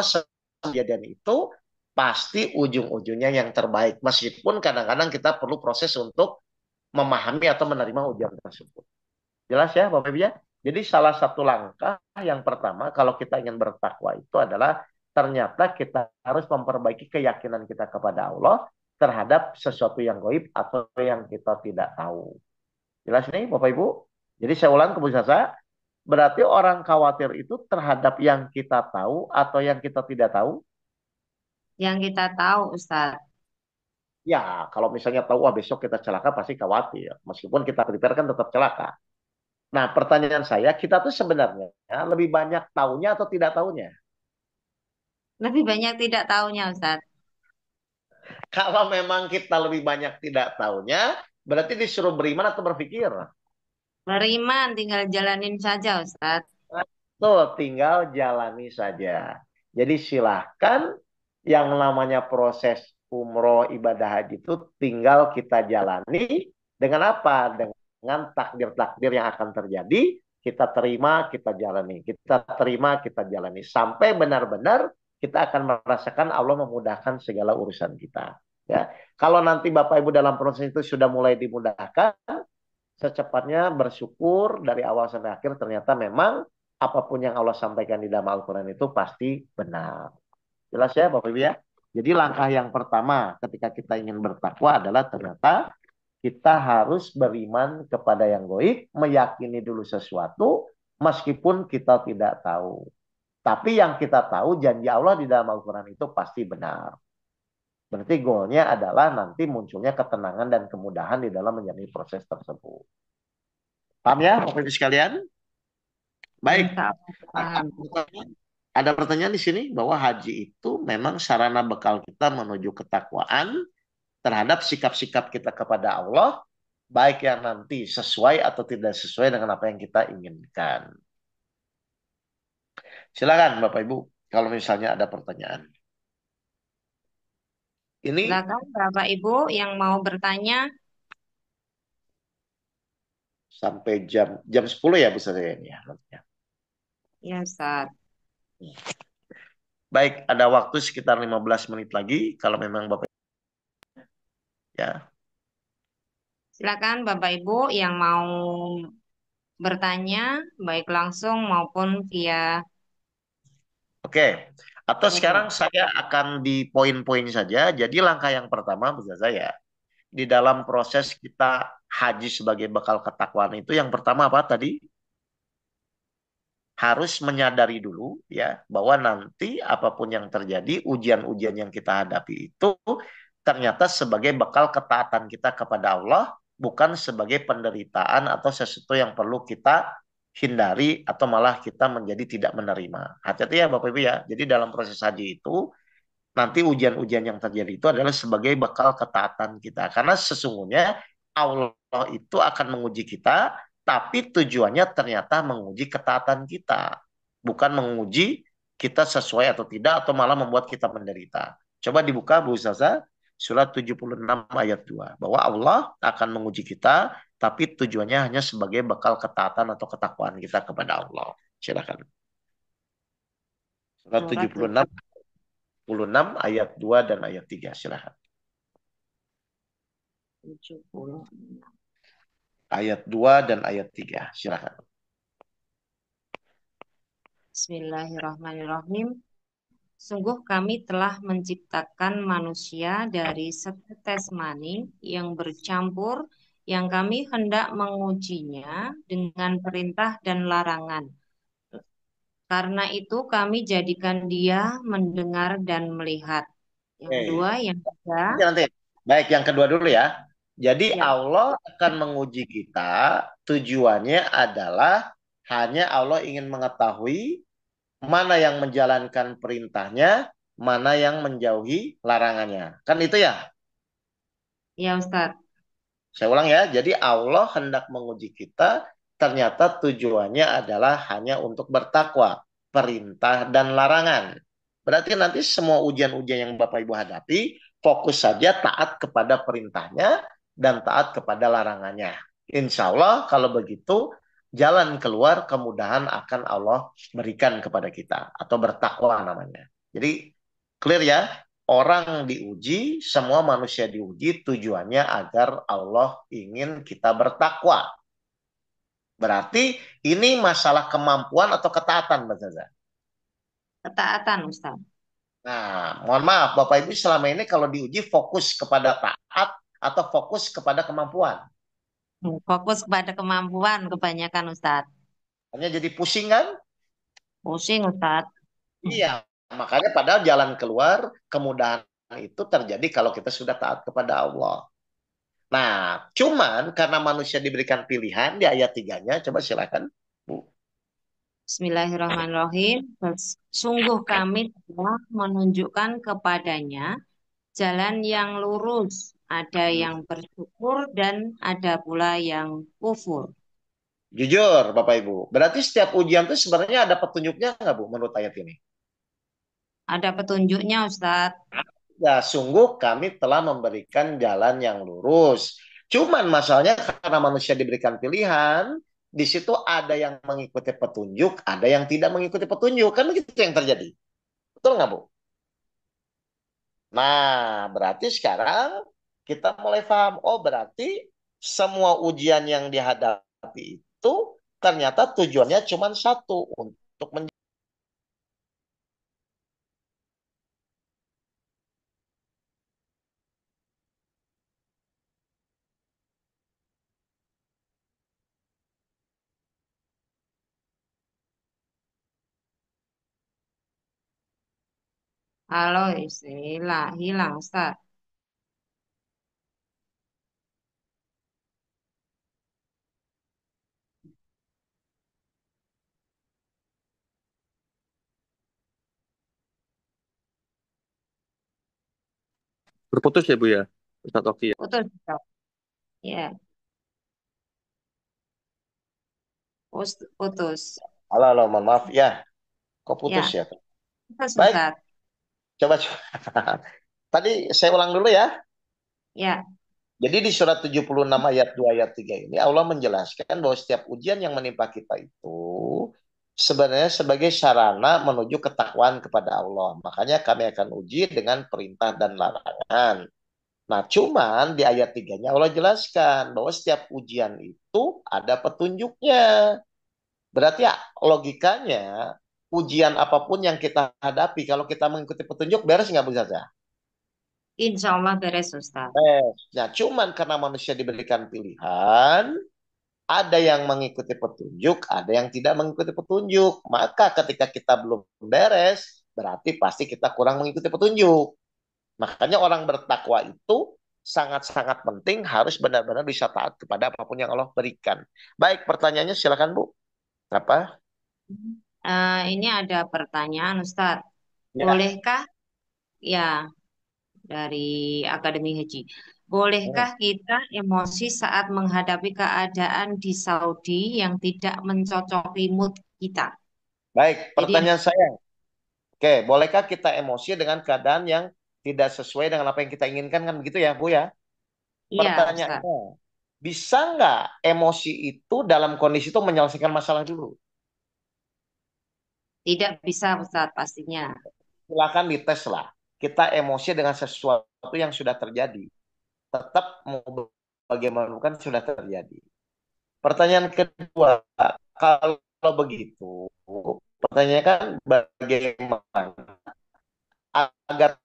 kejadian itu pasti ujung-ujungnya yang terbaik. Meskipun kadang-kadang kita perlu proses untuk memahami atau menerima ujian tersebut. Jelas ya Bapak Ibu ya? Jadi salah satu langkah yang pertama kalau kita ingin bertakwa itu adalah ternyata kita harus memperbaiki keyakinan kita kepada Allah terhadap sesuatu yang gaib atau yang kita tidak tahu. Jelas nih Bapak Ibu? Jadi saya ulang ke Bu Sasa, berarti orang khawatir itu terhadap yang kita tahu atau yang kita tidak tahu? Yang kita tahu, Ustadz. Ya, kalau misalnya tahu wah besok kita celaka pasti khawatir. Meskipun kita prepare kan tetap celaka. Nah, pertanyaan saya, kita tuh sebenarnya lebih banyak tahunya atau tidak tahunya? Lebih banyak tidak tahunya, Ustadz. Kalau memang kita lebih banyak tidak tahunya, berarti disuruh beriman atau berpikir? Beriman, tinggal jalanin saja, Ustadz. Tuh, tinggal jalani saja. Jadi silahkan yang namanya proses umroh ibadah haji itu tinggal kita jalani dengan apa? Dengan takdir-takdir yang akan terjadi, kita terima, kita jalani. Kita terima, kita jalani. Sampai benar-benar kita akan merasakan Allah memudahkan segala urusan kita. Ya, kalau nanti Bapak Ibu dalam proses itu sudah mulai dimudahkan, secepatnya bersyukur dari awal sampai akhir ternyata memang apapun yang Allah sampaikan di dalam Al-Quran itu pasti benar. Jelas ya Bapak Ibu ya? Jadi langkah yang pertama ketika kita ingin bertakwa adalah ternyata kita harus beriman kepada yang gaib, meyakini dulu sesuatu meskipun kita tidak tahu. Tapi yang kita tahu janji Allah di dalam Al-Quran itu pasti benar. Berarti goalnya adalah nanti munculnya ketenangan dan kemudahan di dalam menjalani proses tersebut. Paham ya Bapak Ibu sekalian? Baik. Insya Allah paham. Ada pertanyaan di sini bahwa haji itu memang sarana bekal kita menuju ketakwaan terhadap sikap-sikap kita kepada Allah, baik yang nanti sesuai atau tidak sesuai dengan apa yang kita inginkan. Silakan Bapak Ibu, kalau misalnya ada pertanyaan. Ini Silakan Bapak Ibu yang mau bertanya. sampai jam 10 ya Bu saya ini ya. Ya, Ustadz. Baik, ada waktu sekitar 15 menit lagi kalau memang Bapak ya. Silakan Bapak Ibu yang mau bertanya, baik langsung maupun via Oke. Atau sekarang telepon. saya akan di poin-poin saja. Jadi langkah yang pertama bisa saya di dalam proses kita haji sebagai bekal ketakwaan itu yang pertama apa tadi? Harus menyadari dulu ya bahwa nanti apapun yang terjadi, ujian-ujian yang kita hadapi itu ternyata sebagai bekal ketaatan kita kepada Allah, bukan sebagai penderitaan atau sesuatu yang perlu kita hindari atau malah kita menjadi tidak menerima. Hati-hati ya Bapak Ibu ya. Jadi dalam proses haji itu nanti ujian-ujian yang terjadi itu adalah sebagai bekal ketaatan kita. Karena sesungguhnya Allah itu akan menguji kita, tapi tujuannya ternyata menguji ketaatan kita. Bukan menguji kita sesuai atau tidak, atau malah membuat kita menderita. Coba dibuka Bu Ustazah, surat 76 ayat 2. Bahwa Allah akan menguji kita, tapi tujuannya hanya sebagai bekal ketaatan atau ketakwaan kita kepada Allah. Silakan. Surat Surat 76 ayat 2 dan ayat 3. Silakan. 70. Ayat 2 dan ayat 3. Silakan. Bismillahirrahmanirrahim. Sungguh kami telah menciptakan manusia dari setetes mani yang bercampur, yang kami hendak mengujinya dengan perintah dan larangan. Karena itu kami jadikan dia mendengar dan melihat. Yang Oke. kedua, yang ketiga, Nanti. Baik, yang kedua dulu ya. Jadi ya, Allah akan menguji kita, tujuannya adalah hanya Allah ingin mengetahui mana yang menjalankan perintahnya, mana yang menjauhi larangannya. Kan itu ya? ya Ustadz. Saya ulang ya. Jadi Allah hendak menguji kita, ternyata tujuannya adalah hanya untuk bertakwa, perintah dan larangan. Berarti nanti semua ujian-ujian yang Bapak Ibu hadapi, fokus saja taat kepada perintahnya dan taat kepada larangannya. Insya Allah kalau begitu, jalan keluar kemudahan akan Allah berikan kepada kita atau bertakwa namanya. Jadi clear ya, orang diuji, semua manusia diuji tujuannya agar Allah ingin kita bertakwa. Berarti ini masalah kemampuan atau ketaatan, Mbak Zaza. Ketaatan Ustadz. Nah, mohon maaf, Bapak Ibu selama ini kalau diuji fokus kepada taat atau fokus kepada kemampuan. Fokus kepada kemampuan kebanyakan Ustadz. Hanya jadi pusing kan? Pusing Ustadz. Iya, makanya padahal jalan keluar kemudahan itu terjadi kalau kita sudah taat kepada Allah. Nah, cuman karena manusia diberikan pilihan di ayat 3-nya, coba silakan, Bu. Bismillahirrahmanirrahim. Sungguh kami telah menunjukkan kepadanya jalan yang lurus. Ada yang bersyukur dan ada pula yang kufur. Jujur, Bapak Ibu. Berarti setiap ujian itu sebenarnya ada petunjuknya nggak, Bu, menurut ayat ini? Ada petunjuknya Ustadz. Ya, sungguh kami telah memberikan jalan yang lurus. Cuman masalahnya karena manusia diberikan pilihan, di situ ada yang mengikuti petunjuk, ada yang tidak mengikuti petunjuk. Kan begitu yang terjadi. Betul nggak, Bu? Nah, berarti sekarang kita mulai paham. Oh, berarti semua ujian yang dihadapi itu ternyata tujuannya cuma satu, untuk Halo, istilah hilang Ustadz. Berputus ya Bu ya, Ustadz Oki ya. Putus Ustadz. Ya, putus. halo, halo, mohon maaf ya. Kok putus Ya, ya? putus Baik, Ustadz. coba. Tadi saya ulang dulu ya. Ya, Jadi di surat 76 ayat 2 ayat 3 ini Allah menjelaskan bahwa setiap ujian yang menimpa kita itu sebenarnya sebagai sarana menuju ketakwaan kepada Allah. Makanya kami akan uji dengan perintah dan larangan. Nah, cuman di ayat 3-nya Allah jelaskan bahwa setiap ujian itu ada petunjuknya. Berarti ya logikanya ujian apapun yang kita hadapi kalau kita mengikuti petunjuk beres nggak Bu Zaza? insya Allah beres Ustadz. Nah, cuman karena manusia diberikan pilihan, ada yang mengikuti petunjuk, ada yang tidak mengikuti petunjuk. Maka ketika kita belum beres, berarti pasti kita kurang mengikuti petunjuk. Makanya orang bertakwa itu sangat-sangat penting, harus benar-benar bisa taat kepada apapun yang Allah berikan. Baik, pertanyaannya silakan Bu. Apa? Ini ada pertanyaan Ustadz. Ya. Bolehkah, ya dari Akademi Haji, bolehkah kita emosi saat menghadapi keadaan di Saudi yang tidak mencocoki mood kita? Baik, Jadi, pertanyaan saya. Oke, bolehkah kita emosi dengan keadaan yang tidak sesuai dengan apa yang kita inginkan kan begitu ya, Bu ya? iya Ustadz, Pertanyaannya, bisa nggak emosi itu dalam kondisi itu menyelesaikan masalah dulu? tidak bisa Ustadz pastinya. Silakan dites lah. Kita emosi dengan sesuatu yang sudah terjadi. Tetap mau bagaimanapun sudah terjadi. Pertanyaan kedua, kalau begitu, pertanyaan kan bagaimana agar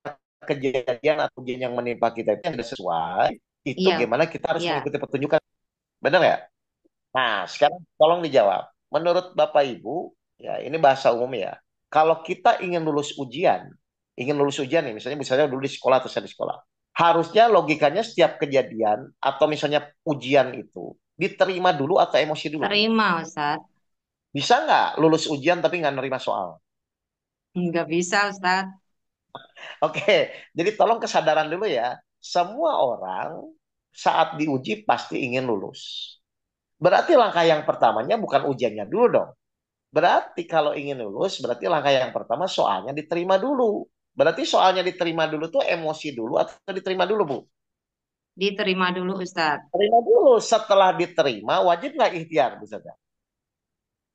kejadian atau ujian yang menimpa kita itu yang sesuai, itu Iya, gimana kita harus iya. mengikuti petunjukan. Benar ya? Nah, sekarang tolong dijawab. Menurut Bapak Ibu, ya ini bahasa umum ya. Kalau kita ingin lulus ujian nih, misalnya dulu di sekolah atau saya di sekolah, harusnya logikanya setiap kejadian atau misalnya ujian itu diterima dulu atau emosi dulu. Terima, Ustadz. Bisa nggak lulus ujian tapi nggak nerima soal? Nggak bisa, Ustadz. Oke, jadi tolong kesadaran dulu ya. Semua orang saat diuji pasti ingin lulus. Berarti langkah yang pertamanya bukan ujiannya dulu dong. Berarti kalau ingin lulus, berarti langkah yang pertama soalnya diterima dulu. Berarti soalnya diterima dulu tuh emosi dulu atau diterima dulu, Bu? Diterima dulu, Ustadz. Terima dulu. Setelah diterima, wajib nggak ikhtiar, Bu Sada?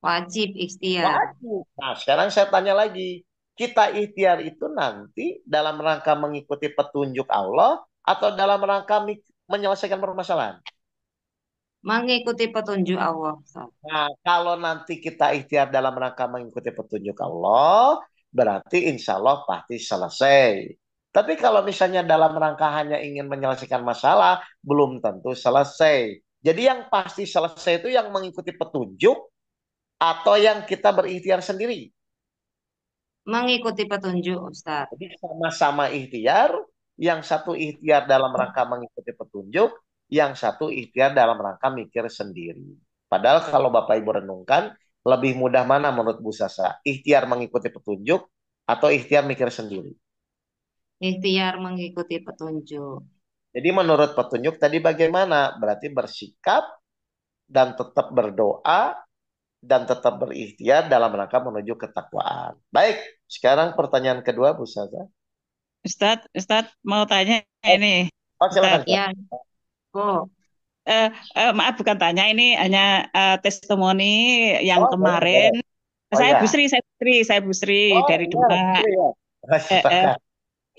Wajib ikhtiar. Wajib. Nah, sekarang saya tanya lagi. Kita ikhtiar itu nanti dalam rangka mengikuti petunjuk Allah atau dalam rangka menyelesaikan permasalahan? Mengikuti petunjuk Allah, Ustadz. Nah, kalau nanti kita ikhtiar dalam rangka mengikuti petunjuk Allah, berarti insya Allah pasti selesai. Tapi kalau misalnya dalam rangka hanya ingin menyelesaikan masalah, belum tentu selesai. Jadi yang pasti selesai itu yang mengikuti petunjuk atau yang kita berikhtiar sendiri. Mengikuti petunjuk, Ustadz. Jadi sama-sama ikhtiar, yang satu ikhtiar dalam rangka mengikuti petunjuk, yang satu ikhtiar dalam rangka mikir sendiri. Padahal kalau Bapak Ibu renungkan, lebih mudah mana menurut Bu Sasa? Ikhtiar mengikuti petunjuk atau ikhtiar mikir sendiri? Ikhtiar mengikuti petunjuk. Jadi menurut petunjuk tadi bagaimana? Berarti bersikap dan tetap berdoa dan tetap berikhtiar dalam rangka menuju ketakwaan. Baik, sekarang pertanyaan kedua Bu Sasa. Ustadz mau tanya ini. Oh, silakan. Ustadz, Ya, oh, maaf bukan tanya, ini hanya testimoni yang Oh, boleh, boleh. kemarin. Oh Saya ya. Busri Oh dari iya, Demak. betul ya. Eh, eh,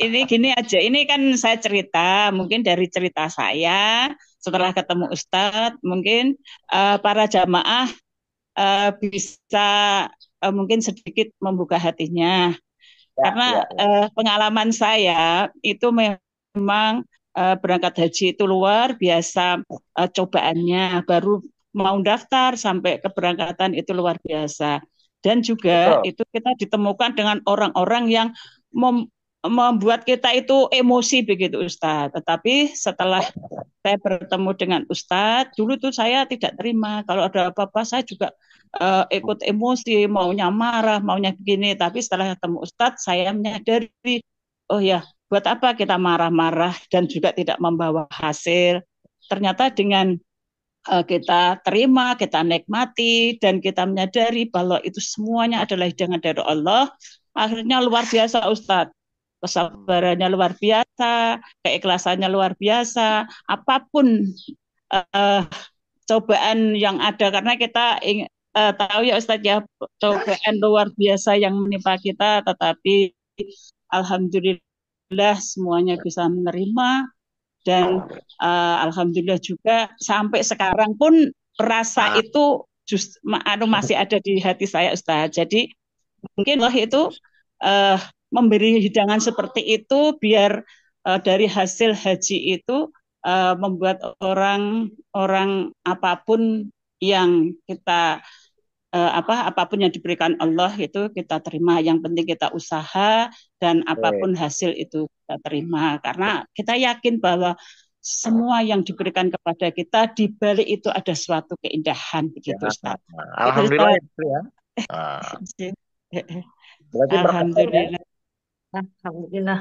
ini gini aja, ini kan saya cerita, mungkin dari cerita saya setelah ketemu Ustadz, mungkin para jamaah bisa mungkin sedikit membuka hatinya. Ya, Karena ya, ya. pengalaman saya itu memang berangkat haji itu luar biasa cobaannya. Baru mau daftar sampai keberangkatan itu luar biasa. Dan juga Betul. itu kita ditemukan dengan orang-orang yang membuat kita itu emosi begitu Ustadz. Tetapi setelah saya bertemu dengan Ustadz, dulu tuh saya tidak terima. Kalau ada apa-apa saya juga ikut emosi, maunya marah, maunya begini. Tapi setelah ketemu Ustadz, saya menyadari, oh ya, buat apa kita marah-marah dan juga tidak membawa hasil. Ternyata dengan kita terima, kita nikmati, dan kita menyadari bahwa itu semuanya adalah hidangan dari Allah, akhirnya luar biasa Ustadz. Kesabarannya luar biasa, keikhlasannya luar biasa, apapun uh, cobaan yang ada, karena kita tahu ya Ustadz ya, cobaan luar biasa yang menimpa kita, tetapi Alhamdulillah semuanya bisa menerima, dan alhamdulillah juga sampai sekarang pun rasa itu masih ada di hati saya Ustaz. Jadi mungkin Allah itu memberi hidangan seperti itu biar dari hasil haji itu membuat orang apapun yang kita apapun yang diberikan Allah itu kita terima. Yang penting kita usaha dan apapun hasil itu kita terima. Karena kita yakin bahwa semua yang diberikan kepada kita di balik itu ada suatu keindahan begitu Ya, Ustaz. alhamdulillah Ustaz. itu ya. Berarti Alhamdulillah. Alhamdulillah.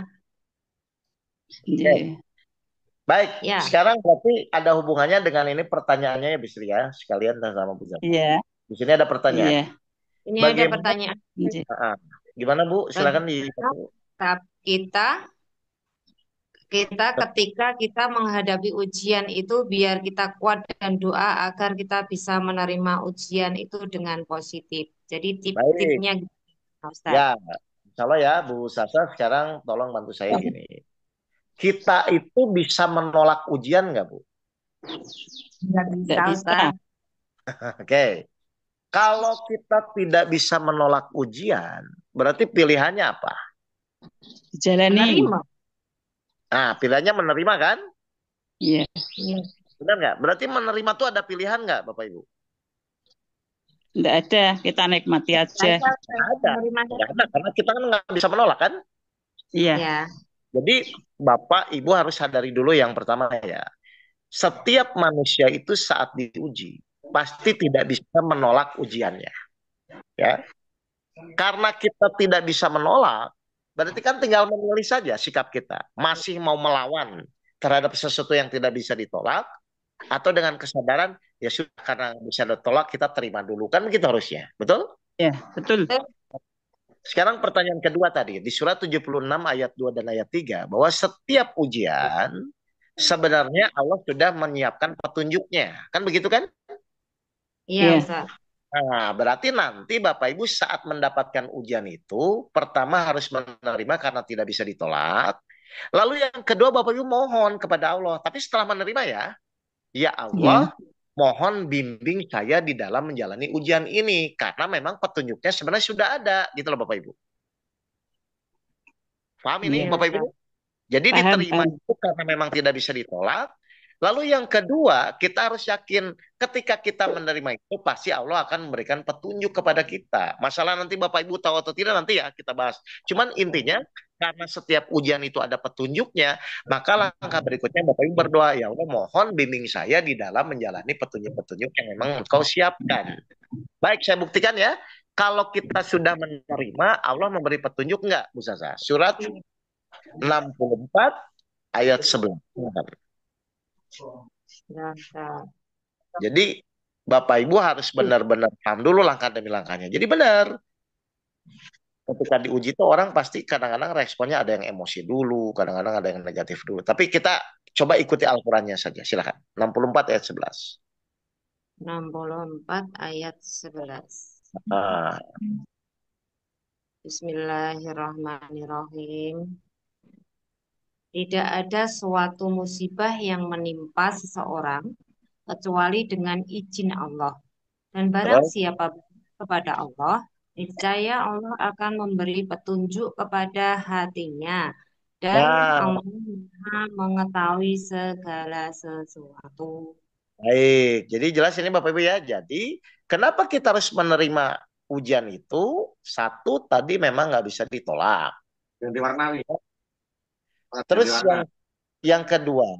Okay. Baik, Ya. sekarang berarti ada hubungannya dengan ini pertanyaannya ya Bisri ya, sekalian sama Bu Zafar. Iya. Di sini ada pertanyaan. Iya. Ini Bagaimana, ada pertanyaan. Gimana Bu? Silakan kita ketika kita menghadapi ujian itu biar kita kuat dan doa agar kita bisa menerima ujian itu dengan positif. Jadi tip-tipnya Ustaz. Ya, insya Allah ya Bu Sasa, sekarang tolong bantu saya gini. Kita itu bisa menolak ujian nggak Bu? Nggak bisa, Nggak bisa. Ustaz. Oke. Kalau kita tidak bisa menolak ujian, berarti pilihannya apa? Dijalani. Menerima. Nah, pilihannya menerima kan? Iya. Iya. Benar nggak? Berarti menerima tuh ada pilihan nggak, Bapak Ibu? Nggak ada. Kita nikmati aja. Saya Ada. menerima Nggak ada, karena kita kan nggak bisa menolak kan? Iya. ya. Jadi Bapak Ibu harus sadari dulu yang pertama ya. Setiap manusia itu saat diuji pasti tidak bisa menolak ujiannya, ya. Karena kita tidak bisa menolak, berarti kan tinggal memilih saja sikap kita. Masih mau melawan terhadap sesuatu yang tidak bisa ditolak, atau dengan kesadaran ya sudah karena bisa ditolak kita terima dulu kan gitu harusnya, betul? Ya, betul. Sekarang pertanyaan kedua tadi di surat 76 ayat 2 dan ayat 3 bahwa setiap ujian sebenarnya Allah sudah menyiapkan petunjuknya. Kan begitu kan? Iya, Iya. Ustaz. Nah, berarti nanti Bapak Ibu saat mendapatkan ujian itu, pertama harus menerima karena tidak bisa ditolak. Lalu yang kedua Bapak Ibu mohon kepada Allah. Tapi setelah menerima ya Iya. Allah, mohon bimbing saya di dalam menjalani ujian ini. Karena memang petunjuknya sebenarnya sudah ada. Gitu loh Bapak Ibu. Paham ini Iya. Bapak Ibu? Jadi Paham, diterima paham. itu karena memang tidak bisa ditolak. Lalu yang kedua, kita harus yakin ketika kita menerima itu pasti Allah akan memberikan petunjuk kepada kita. Masalah nanti Bapak Ibu tahu atau tidak nanti ya kita bahas. Cuman intinya karena setiap ujian itu ada petunjuknya, maka langkah berikutnya Bapak Ibu berdoa, ya Allah mohon bimbing saya di dalam menjalani petunjuk-petunjuk yang memang Engkau siapkan. Baik, saya buktikan ya. Kalau kita sudah menerima, Allah memberi petunjuk enggak, Bu Sasa? Surat 64 ayat 11. Ya, Ustaz. Jadi Bapak Ibu harus benar-benar paham dulu langkah demi langkahnya. Jadi benar, ketika diuji itu orang pasti kadang-kadang responnya ada yang emosi dulu, kadang-kadang ada yang negatif dulu. Tapi kita coba ikuti Al-Qur'annya saja, silakan. 64 ayat 11. 64 ayat 11. Nah, Bismillahirrahmanirrahim. Tidak ada suatu musibah yang menimpa seseorang kecuali dengan izin Allah. Dan barang terus? siapa kepada Allah, niscaya Allah akan memberi petunjuk kepada hatinya. Dan Nah, Allah Maha mengetahui segala sesuatu. baik. Jadi jelas ini Bapak Ibu ya. Jadi kenapa kita harus menerima ujian itu? Satu, tadi memang nggak bisa ditolak. Yang diwarnai. Terus yang kedua,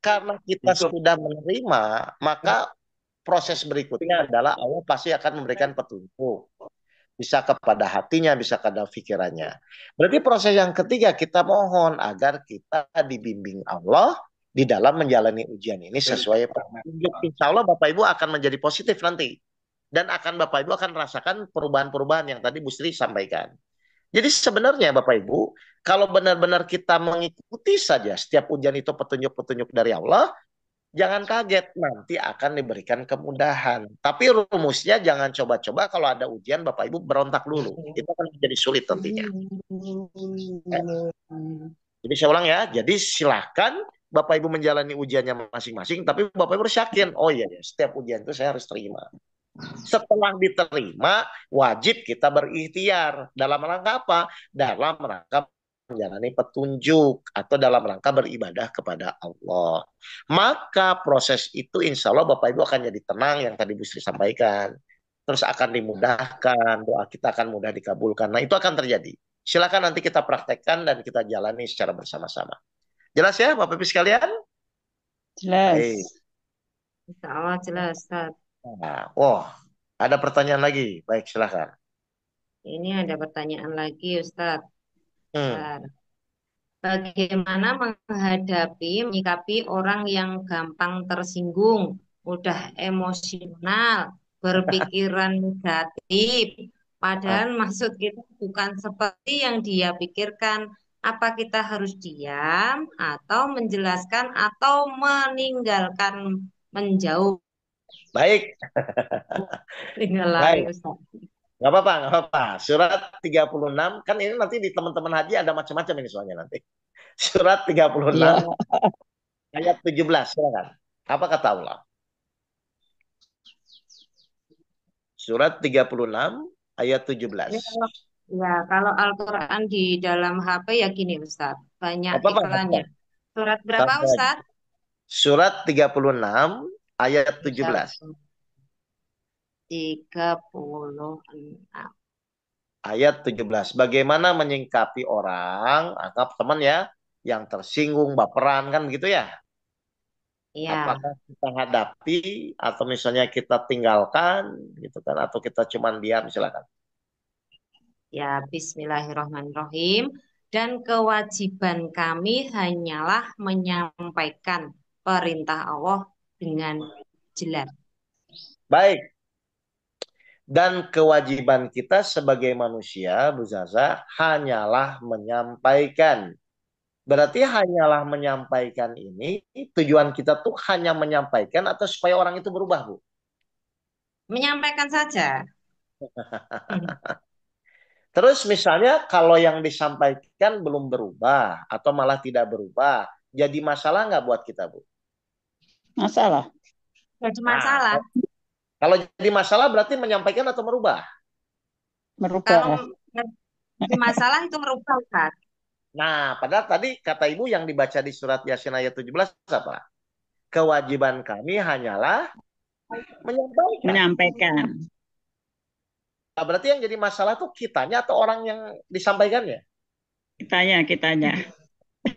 karena kita sudah menerima, maka proses berikutnya adalah Allah pasti akan memberikan petunjuk. Bisa kepada hatinya, bisa kepada pikirannya. Berarti proses yang ketiga kita mohon agar kita dibimbing Allah di dalam menjalani ujian ini sesuai petunjuk. Insya Allah Bapak Ibu akan menjadi positif nanti. Dan Bapak Ibu akan rasakan perubahan-perubahan yang tadi Bu Sri sampaikan. Jadi sebenarnya Bapak Ibu, kalau benar-benar kita mengikuti saja setiap ujian itu petunjuk-petunjuk dari Allah, jangan kaget, nanti akan diberikan kemudahan. Tapi rumusnya jangan coba-coba kalau ada ujian Bapak Ibu berontak dulu. Itu akan menjadi sulit nantinya. Ya. Jadi saya ulang ya, jadi silahkan Bapak Ibu menjalani ujiannya masing-masing, tapi Bapak Ibu harus yakin, oh iya ya, setiap ujian itu saya harus terima. Setelah diterima, wajib kita berikhtiar. Dalam rangka apa? Dalam rangka menjalani petunjuk atau dalam rangka beribadah kepada Allah. Maka proses itu insya Allah Bapak Ibu akan jadi tenang yang tadi Bu Sri sampaikan. Terus akan dimudahkan, doa kita akan mudah dikabulkan. Nah itu akan terjadi. Silakan nanti kita praktekkan dan kita jalani secara bersama-sama. Jelas ya Bapak Ibu sekalian? Jelas. Baik. Insya Allah jelas, Ustaz. Nah, ada pertanyaan lagi. Baik, silakan. Ini ada pertanyaan lagi, Ustaz. Hmm. Bagaimana menyikapi orang yang gampang tersinggung, mudah emosional, berpikiran negatif, padahal maksud kita bukan seperti yang dia pikirkan. Apa kita harus diam atau menjelaskan atau meninggalkan, menjauh? Baik. Tinggal lari, Baik. Ustaz. Nggak apa-apa, nggak apa-apa. Surat 36, kan ini nanti di teman-teman haji ada macam-macam ini soalnya nanti. Surat 36, Iya. ayat 17, silakan. Apa kata Allah? Surat 36 ayat 17. Ya, kalau Al-Quran di dalam HP ya gini Ustaz, banyak Apa Pak? iklannya. Surat berapa Santai aja. Ustaz? Surat 36 ayat 17. 36. Ayat 17. Bagaimana menyingkapi orang, anggap teman ya, yang tersinggung, baperan kan gitu ya. Ya, Apakah kita hadapi atau misalnya kita tinggalkan gitu kan, atau kita cuman diam, silakan. ya Bismillahirrahmanirrahim. Dan kewajiban kami hanyalah menyampaikan perintah Allah dengan jelas. Baik, dan kewajiban kita sebagai manusia, Bu Zaza, hanyalah menyampaikan. Berarti hanyalah menyampaikan ini, tujuan kita tuh hanya menyampaikan atau supaya orang itu berubah, Bu? Menyampaikan saja. Terus misalnya kalau yang disampaikan belum berubah atau malah tidak berubah, jadi masalah nggak buat kita, Bu? Masalah. Jadi Nah, masalah. kalau jadi masalah berarti menyampaikan atau merubah? Kalau Merubah. jadi masalah itu merubah Ustaz. Nah, padahal tadi kata Ibu yang dibaca di surat Yasin ayat 17 apa? Kewajiban kami hanyalah menyampaikan. Menyampaikan. Nah, berarti yang jadi masalah tuh kitanya atau orang yang disampaikannya? Kitanya.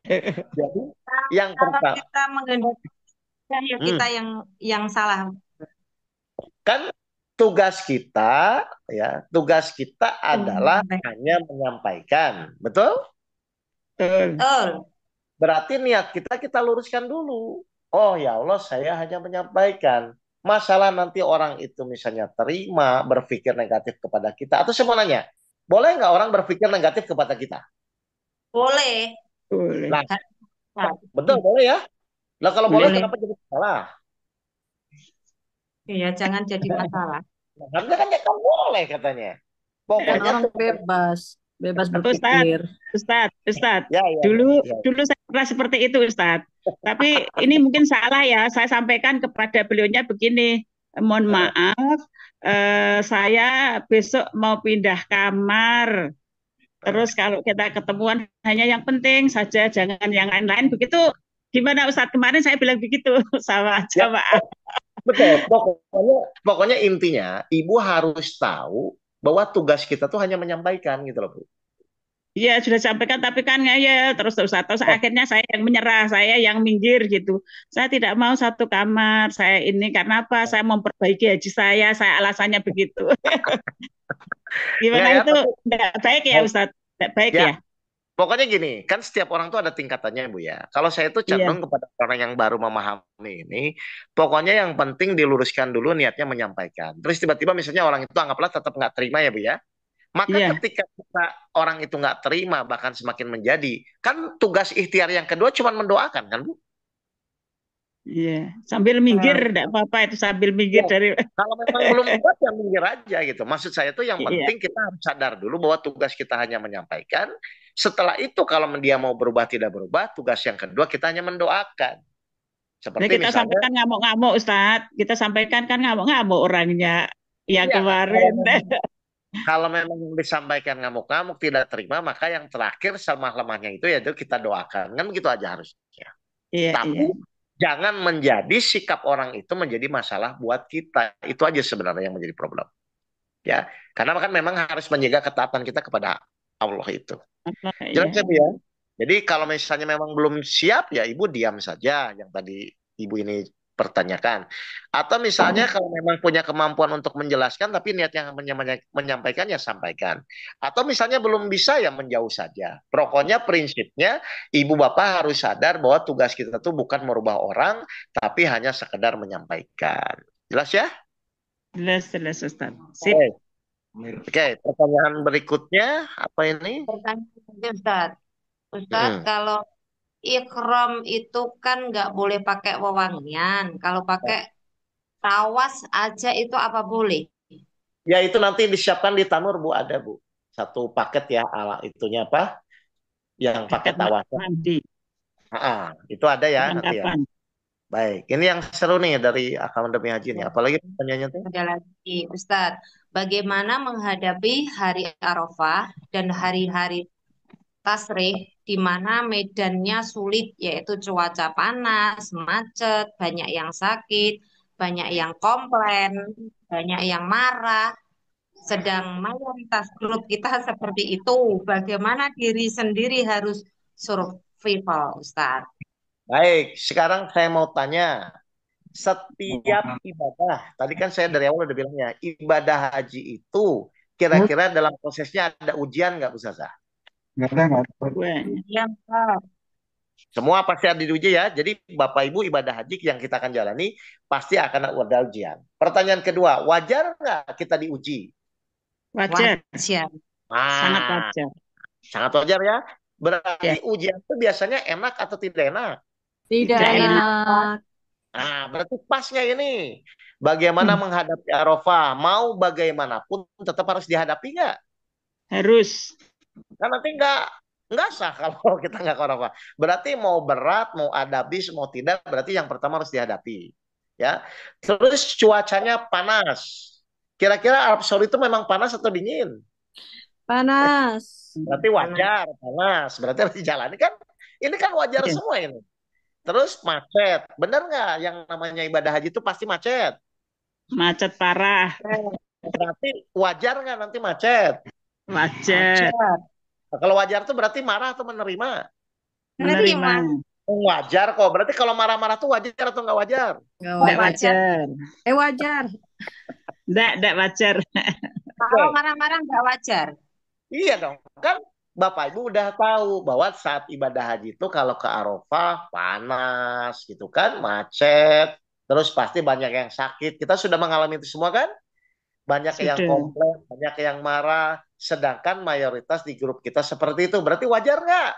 Jadi yang Kalau pertama, kita menghendaki ya kita yang salah. kan tugas kita adalah Menyampaikan. hanya menyampaikan, betul? Betul. Betul. Berarti niat kita luruskan dulu. Oh ya Allah, saya hanya menyampaikan. Masalah nanti orang itu misalnya terima, berpikir negatif kepada kita. Atau sebenarnya, boleh nggak orang berpikir negatif kepada kita? Boleh. Boleh. Nah, betul, boleh ya? Lah kalau boleh, Boleh. kenapa jadi salah? Iya, jangan jadi masalah. Nah, harusnya kan dia kan boleh katanya. Kan Pokoknya orang bebas Ustadz, berpikir. Ustadz. ya, Dulu ya. saya pernah seperti itu, Ustadz. Tapi ini mungkin salah ya. Saya sampaikan kepada beliaunya begini. Mohon maaf, saya besok mau pindah kamar. Terus kalau kita ketemuan hanya yang penting saja, jangan yang lain-lain. Begitu gimana Ustadz? Kemarin saya bilang begitu, sama aja, Ya, Pak. betul. Pokoknya intinya ibu harus tahu bahwa tugas kita tuh hanya menyampaikan gitu loh, Bu. Iya sudah sampaikan tapi kan ya terus akhirnya saya yang menyerah, saya yang minggir gitu. Saya tidak mau satu kamar, saya ini karena apa? Saya memperbaiki haji saya alasannya begitu. Enggak Gimana ya, itu? tapi Tidak baik ya Ustadz? Tidak baik ya ya? pokoknya gini, kan setiap orang tuh ada tingkatannya, Bu ya. Kalau saya tuh Iya, cenderung kepada orang yang baru memahami ini, pokoknya yang penting diluruskan dulu niatnya menyampaikan. Terus tiba-tiba misalnya orang itu anggaplah tetap nggak terima ya, Bu ya. Maka iya, ketika orang itu nggak terima bahkan semakin menjadi, kan tugas ikhtiar yang kedua cuma mendoakan kan, Bu? iya. Sambil minggir, tidak apa-apa itu sambil minggir Ya, dari. kalau memang belum kuat ya minggir aja gitu. Maksud saya tuh yang Iya, penting kita harus sadar dulu bahwa tugas kita hanya menyampaikan. Setelah itu kalau dia mau berubah tidak berubah, tugas yang kedua kita hanya mendoakan. nah, Seperti kita misalnya, sampaikan ngamuk-ngamuk Ustadz. Kita sampaikan kan ngamuk-ngamuk orangnya yang iya, kemarin. kalau memang yang disampaikan ngamuk-ngamuk tidak terima, maka yang terakhir selemah-lemahnya itu yaitu kita doakan. Kan begitu aja harusnya. Iya, iya. Tapi jangan menjadi sikap orang itu menjadi masalah buat kita. Itu aja sebenarnya yang menjadi problem. Ya, karena kan memang harus menjaga ketaatan kita kepada Allah itu. Iya. Jelas ya, Bu ya? Jadi kalau misalnya memang belum siap ya Ibu diam saja yang tadi Ibu ini pertanyakan. Atau misalnya kalau memang punya kemampuan untuk menjelaskan tapi niatnya menyampaikan ya sampaikan. Atau misalnya belum bisa ya menjauh saja. Pokoknya prinsipnya Ibu Bapak harus sadar bahwa tugas kita tuh bukan merubah orang tapi hanya sekedar menyampaikan. Jelas ya? Jelas Ustadz. Sip. Oke, pertanyaan berikutnya apa ini? Pertanyaan Ustaz. Ustaz, kalau ikram itu kan nggak boleh pakai wewangian. Kalau pakai tawas aja itu apa boleh? Ya itu nanti disiapkan di tanur, Bu, ada, Bu. Satu paket ya ala itunya apa? Yang pakai Paket tawasan. mandi. Itu ada ya nanti ya. Perlengkapan. Baik, ini yang seru nih dari Akademi Haji nih. Apalagi pertanyaannya tuh? Ada lagi, Ustadz. Bagaimana menghadapi hari Arafah dan hari-hari tasrih di mana medannya sulit, yaitu cuaca panas, macet, banyak yang sakit, banyak yang komplain, banyak yang marah. Sedang mayoritas grup kita seperti itu. Bagaimana diri sendiri harus survival, Ustadz? Baik, sekarang saya mau tanya, setiap ibadah, tadi kan saya dari awal udah bilangnya, ibadah haji itu kira-kira dalam prosesnya ada ujian nggak, Ustazah? Banyak. Ya, Ustadz. Semua pasti ada diuji ya. Jadi Bapak Ibu ibadah haji yang kita akan jalani pasti akan ada ujian. Pertanyaan kedua, wajar nggak kita diuji? Wajar. Wajar. Sangat Ah, wajar. sangat wajar ya. Berarti Ya. ujian itu biasanya enak atau tidak enak? Tidak Tidak enak. enak. Berarti pasnya ini. Bagaimana menghadapi Arafah? Mau bagaimanapun tetap harus dihadapi nggak? Harus. Kan nanti nggak sah kalau kita nggak ke Arafah. Berarti mau berat, mau ada bis, mau tidak, berarti yang pertama harus dihadapi. Ya. Terus cuacanya panas. Kira-kira Arab Saudi itu memang panas atau dingin? Panas. Berarti wajar panas. Berarti harus dijalani kan? Ini kan wajar Ya. semua ini. Terus macet. Benar nggak yang namanya ibadah haji itu pasti macet? Macet parah. Berarti wajar nggak nanti macet? Wajar. Nah, kalau wajar tuh berarti marah atau menerima? Menerima. Wajar kok. Berarti kalau marah-marah tuh wajar atau nggak wajar? Tidak wajar. Wajar. Tidak wajar. Kalau marah-marah nggak wajar. Iya dong. Kan Bapak Ibu udah tahu bahwa saat ibadah haji itu kalau ke Arafah panas gitu kan, macet, terus pasti banyak yang sakit. Kita sudah mengalami itu semua kan? Banyak yang Sudah. komplain, banyak yang marah. Sedangkan mayoritas di grup kita seperti itu. Berarti wajar nggak?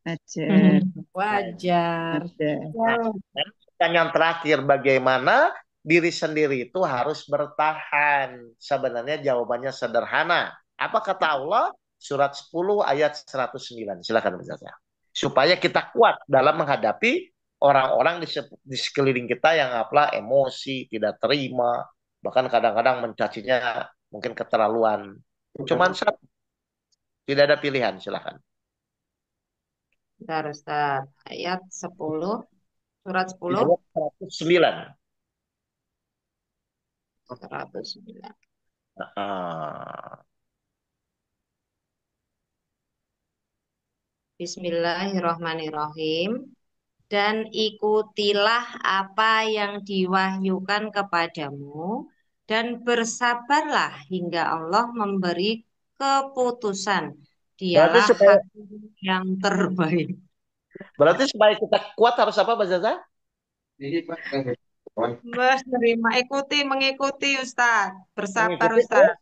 Wajar. Wajar. Wajar. Dan pertanyaan terakhir, bagaimana diri sendiri itu harus bertahan? Sebenarnya jawabannya sederhana. Apa kata Allah? Surat 10 ayat 109. Silakan baca. Supaya kita kuat dalam menghadapi orang-orang di sekeliling kita yang apalah emosi, tidak terima, bahkan kadang-kadang mencacinya mungkin keterlaluan. Cuman satu, tidak ada pilihan. Silakan. Bentar, Ustaz. Ayat 10, surat 10, Ayat 109. 109. Ah. Bismillahirrahmanirrahim. Dan ikutilah apa yang diwahyukan kepadamu dan bersabarlah hingga Allah memberi keputusan. Dialah supaya- hakim yang terbaik. Berarti supaya kita kuat harus apa, Mbak Zaza? Mas, terima mengikuti Ustaz. Bersabar Mengikuti Ustaz.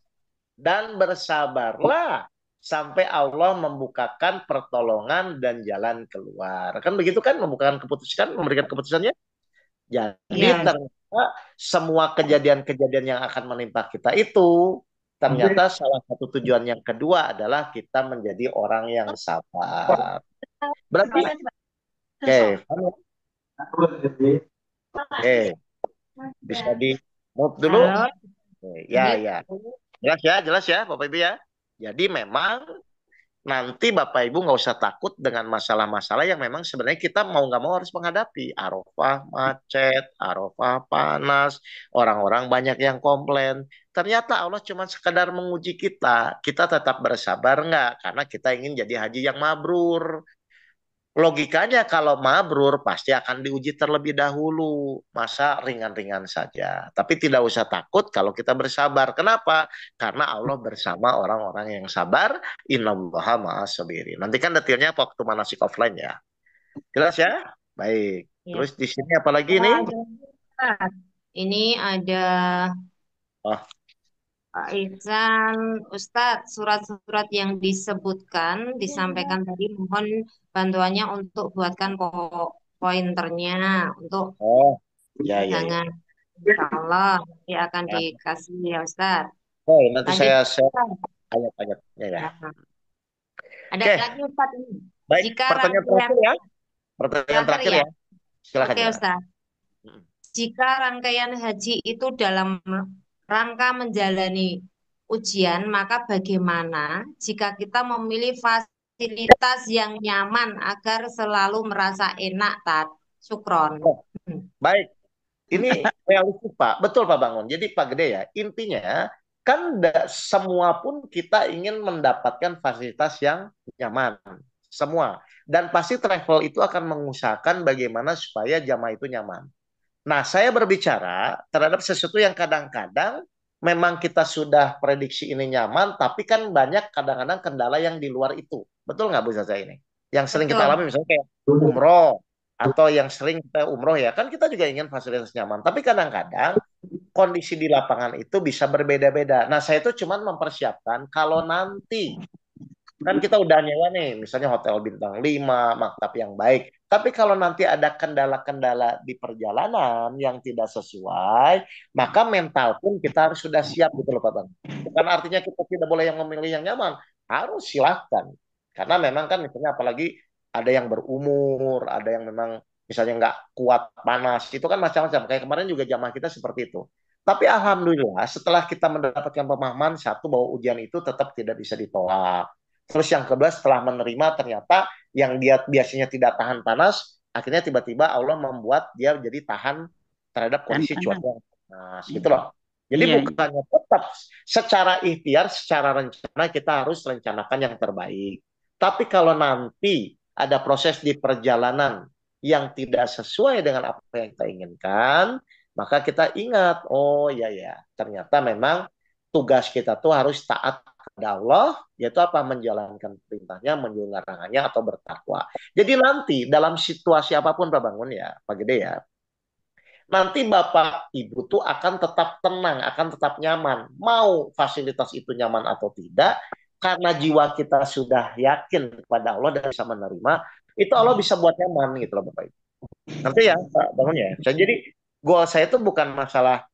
dan bersabarlah sampai Allah membukakan pertolongan dan jalan keluar. Kan begitu kan, membukakan keputusan, memberikan keputusannya. Jadi Iya. ternyata semua kejadian-kejadian yang akan menimpa kita itu ternyata salah satu tujuan yang kedua adalah kita menjadi orang yang sabar. Berarti bisa di mute dulu. Halo. Ya. Jelas ya Bapak Ibu ya. Jadi memang nanti Bapak Ibu nggak usah takut dengan masalah-masalah yang memang sebenarnya kita mau nggak mau harus menghadapi. Arafah macet, Arafah panas, orang-orang banyak yang komplain. Ternyata Allah cuma sekedar menguji kita. Kita tetap bersabar nggak? Karena kita ingin jadi haji yang mabrur. Logikanya kalau mabrur pasti akan diuji terlebih dahulu. Masa ringan-ringan saja. Tapi tidak usah takut kalau kita bersabar. Kenapa? Karena Allah bersama orang-orang yang sabar. Innallaha ma'as-sabirin. Nanti kan detailnya waktu manasik offline ya. Jelas ya? Baik. Ya. Terus di sini apa lagi nih? Ini ada Oh. Pak Ihsan, Ustadz, surat-surat yang disebutkan, disampaikan tadi, mohon bantuannya untuk buatkan pointernya, untuk Ya. jangan, insya Allah, nanti akan dikasih ya Ustadz. Nanti Lanjut. saya ayat-ayatnya ya. Ada Oke. lagi Ustadz ini. Baik, Jika pertanyaan rangkaian terakhir ya. Pertanyaan terakhir terakhir ya, ya. Silakan, oke silakan. Ustaz. Mm. Jika rangkaian haji itu dalam rangka menjalani ujian, maka bagaimana jika kita memilih fasilitas yang nyaman agar selalu merasa enak, Tat? Syukron. Oh, baik. Ini realistis Pak, betul Pak Bangun. Jadi Pak Gede ya, intinya kan semua pun kita ingin mendapatkan fasilitas yang nyaman, semua. Dan pasti travel itu akan mengusahakan bagaimana supaya jamaah itu nyaman. Nah, saya berbicara terhadap sesuatu yang kadang-kadang memang kita sudah prediksi ini nyaman, tapi kan banyak kadang-kadang kendala yang di luar itu. Betul nggak Bu Zaza ini? Yang sering kita Betul. alami misalnya kayak umroh, atau yang sering kita umroh ya, kan kita juga ingin fasilitas nyaman. Tapi kadang-kadang kondisi di lapangan itu bisa berbeda-beda. Nah, saya itu cuma mempersiapkan kalau nanti kan kita udah nyewa nih, misalnya hotel bintang 5, maktab yang baik. Tapi kalau nanti ada kendala-kendala di perjalanan yang tidak sesuai, maka mental pun kita harus sudah siap gitu loh Pak Bang. Bukan artinya kita tidak boleh yang memilih yang nyaman, harus silahkan. Karena memang kan misalnya apalagi ada yang berumur, ada yang memang misalnya nggak kuat panas, itu kan macam-macam. Kayak kemarin juga jamaah kita seperti itu. Tapi alhamdulillah setelah kita mendapatkan pemahaman satu bahwa ujian itu tetap tidak bisa ditolak. Terus yang kedua setelah menerima ternyata yang dia biasanya tidak tahan panas, akhirnya tiba-tiba Allah membuat dia jadi tahan terhadap Dan kondisi panas. cuaca yang panas gitu loh. Jadi Iya, bukannya tetap secara ikhtiar, secara rencana kita harus rencanakan yang terbaik. Tapi kalau nanti ada proses di perjalanan yang tidak sesuai dengan apa yang kita inginkan, maka kita ingat, oh iya ya, ternyata memang tugas kita tuh harus taat kepada Allah, yaitu apa? Menjalankan perintahnya, menjauhi larangannya, atau bertakwa. Jadi nanti dalam situasi apapun Pak Bangun ya, Pak Gede ya, nanti Bapak Ibu tuh akan tetap tenang, akan tetap nyaman. Mau fasilitas itu nyaman atau tidak, karena jiwa kita sudah yakin kepada Allah dan bisa menerima, itu Allah bisa buat nyaman gitu loh Bapak Ibu. Nanti ya Pak Bangun ya. Jadi goal saya itu bukan masalah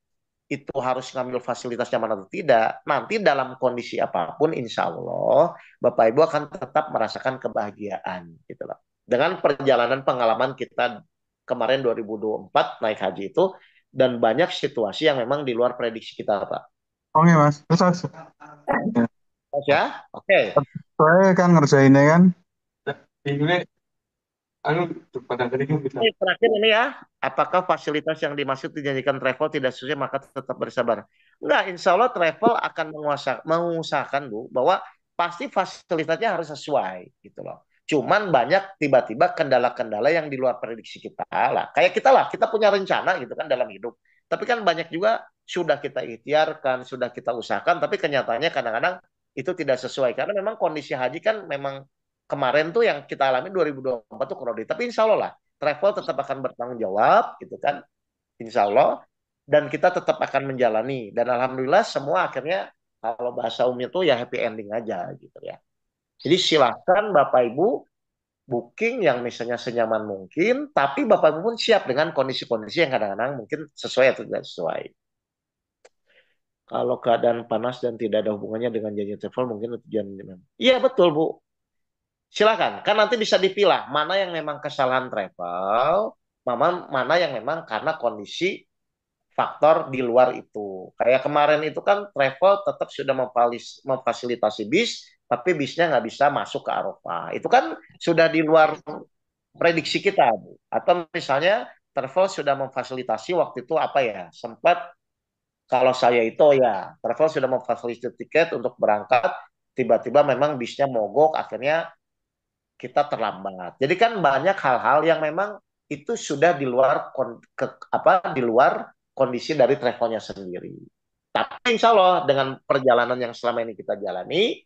itu harus ngambil fasilitas nyaman atau tidak. Nanti dalam kondisi apapun, insya Allah Bapak Ibu akan tetap merasakan kebahagiaan gitu loh. Dengan perjalanan pengalaman kita kemarin 2024 naik haji itu dan banyak situasi yang memang di luar prediksi kita, Pak. Oke mas, terus Mas ya, oke. saya kan ngerjainnya kan. Ini terakhir ini ya, apakah fasilitas yang dimaksud dijanjikan travel tidak sesuai maka tetap bersabar? Enggak, insya Allah travel akan mengusahakan Bu bahwa pasti fasilitasnya harus sesuai gitu loh. Cuman banyak tiba-tiba kendala-kendala yang di luar prediksi kita lah. Kayak kita lah, kita punya rencana gitu kan dalam hidup. Tapi kan banyak juga sudah kita ikhtiarkan, sudah kita usahakan, tapi kenyataannya kadang-kadang itu tidak sesuai. Karena memang kondisi haji kan memang kemarin tuh yang kita alami 2024 tuh kredit. Tapi insya Allah lah, travel tetap akan bertanggung jawab, gitu kan. Insya Allah. Dan kita tetap akan menjalani. Dan alhamdulillah semua akhirnya, kalau bahasa umumnya tuh ya happy ending aja, gitu ya. Jadi silahkan Bapak Ibu booking yang misalnya senyaman mungkin, tapi Bapak Ibu pun siap dengan kondisi-kondisi yang kadang-kadang mungkin sesuai atau tidak sesuai. Kalau keadaan panas dan tidak ada hubungannya dengan janji travel, mungkin tujuan. Iya betul Bu. Silakan, kan nanti bisa dipilah mana yang memang kesalahan travel, mana yang memang karena kondisi faktor di luar itu. Kayak kemarin itu kan travel tetap sudah memfasilitasi bis, tapi bisnya nggak bisa masuk ke Arafah. Itu kan sudah di luar prediksi kita, Bu. Atau misalnya travel sudah memfasilitasi waktu itu apa ya, sempat kalau saya itu ya, travel sudah memfasilitasi tiket untuk berangkat, tiba-tiba memang bisnya mogok, akhirnya kita terlambat. Jadi kan banyak hal-hal yang memang itu sudah di luar di luar kondisi dari travelnya sendiri. Tapi insya Allah dengan perjalanan yang selama ini kita jalani,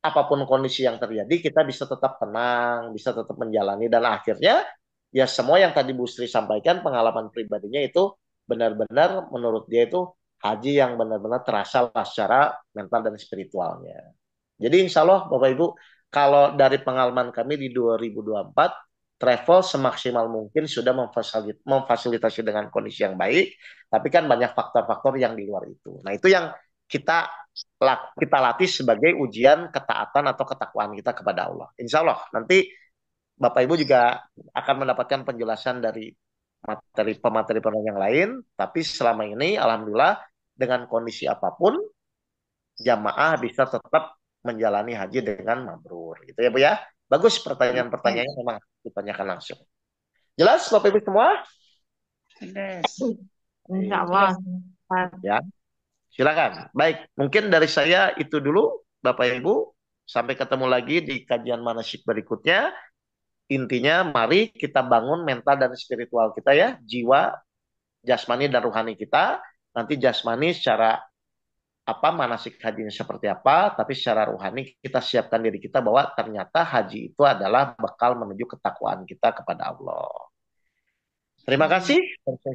apapun kondisi yang terjadi, kita bisa tetap tenang, bisa tetap menjalani dan akhirnya ya semua yang tadi Bu Sri sampaikan pengalaman pribadinya itu benar-benar menurut dia itu haji yang benar-benar terasa lah secara mental dan spiritualnya. Jadi insya Allah Bapak Ibu, kalau dari pengalaman kami di 2024, travel semaksimal mungkin sudah memfasilitasi dengan kondisi yang baik, tapi kan banyak faktor-faktor yang di luar itu. Nah itu yang kita kita latih sebagai ujian ketaatan atau ketakwaan kita kepada Allah. Insya Allah nanti Bapak Ibu juga akan mendapatkan penjelasan dari pemateri yang lain, tapi selama ini alhamdulillah dengan kondisi apapun jamaah bisa tetap menjalani haji dengan mabrur gitu ya Bu ya. Bagus pertanyaan-pertanyaannya memang ditanyakan langsung. Jelas Bapak Ibu semua? Jelas. Insya Allah. Ya. Silakan. Baik, mungkin dari saya itu dulu Bapak Ibu. Sampai ketemu lagi di kajian manasik berikutnya. Intinya mari kita bangun mental dan spiritual kita ya, jiwa, jasmani dan rohani kita. Nanti jasmani secara apa manasik hajinya seperti apa, tapi secara rohani kita siapkan diri kita bahwa ternyata haji itu adalah bekal menuju ketakwaan kita kepada Allah. Terima kasih.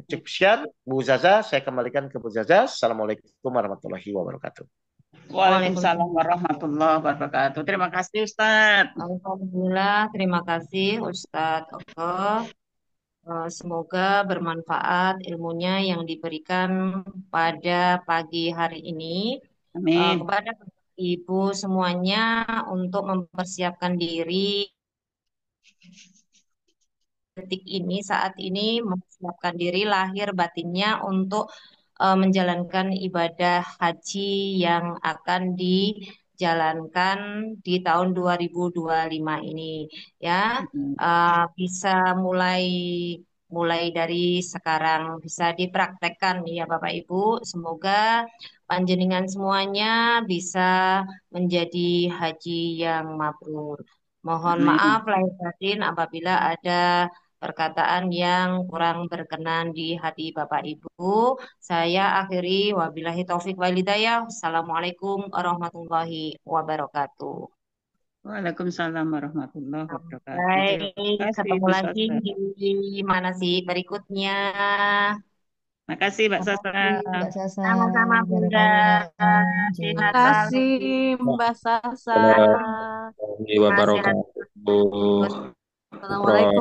Sekian Bu Zaza, saya kembalikan ke Bu Zaza. Assalamualaikum warahmatullahi wabarakatuh. Waalaikumsalam warahmatullahi wabarakatuh. Terima kasih Ustadz. Alhamdulillah, terima kasih Ustadz Oke. Semoga bermanfaat ilmunya yang diberikan pada pagi hari ini. Amin. Kepada Ibu semuanya untuk mempersiapkan diri detik ini, saat ini mempersiapkan diri lahir batinnya untuk menjalankan ibadah haji yang akan dijalankan di tahun 2025 ini ya. Bisa mulai dari sekarang bisa dipraktekkan ya Bapak Ibu. Semoga panjenengan semuanya bisa menjadi haji yang mabrur. Mohon maaf lahir batin apabila ada perkataan yang kurang berkenan di hati Bapak Ibu. Saya akhiri wabillahi taufik wal hidayah. Assalamualaikum warahmatullahi wabarakatuh. Waalaikumsalam warahmatullahi wabarakatuh. Baik, Terima kasih ketemu Bu lagi Sasa. di mana sih berikutnya. Makasih Mbak Sasa. Mbak Sasa. Sama-sama Bunda. Jazakallah. Terima Sehat kasih selalu. Mbak Sasa. Warahmatullahi wabarakatuh. Assalamualaikum.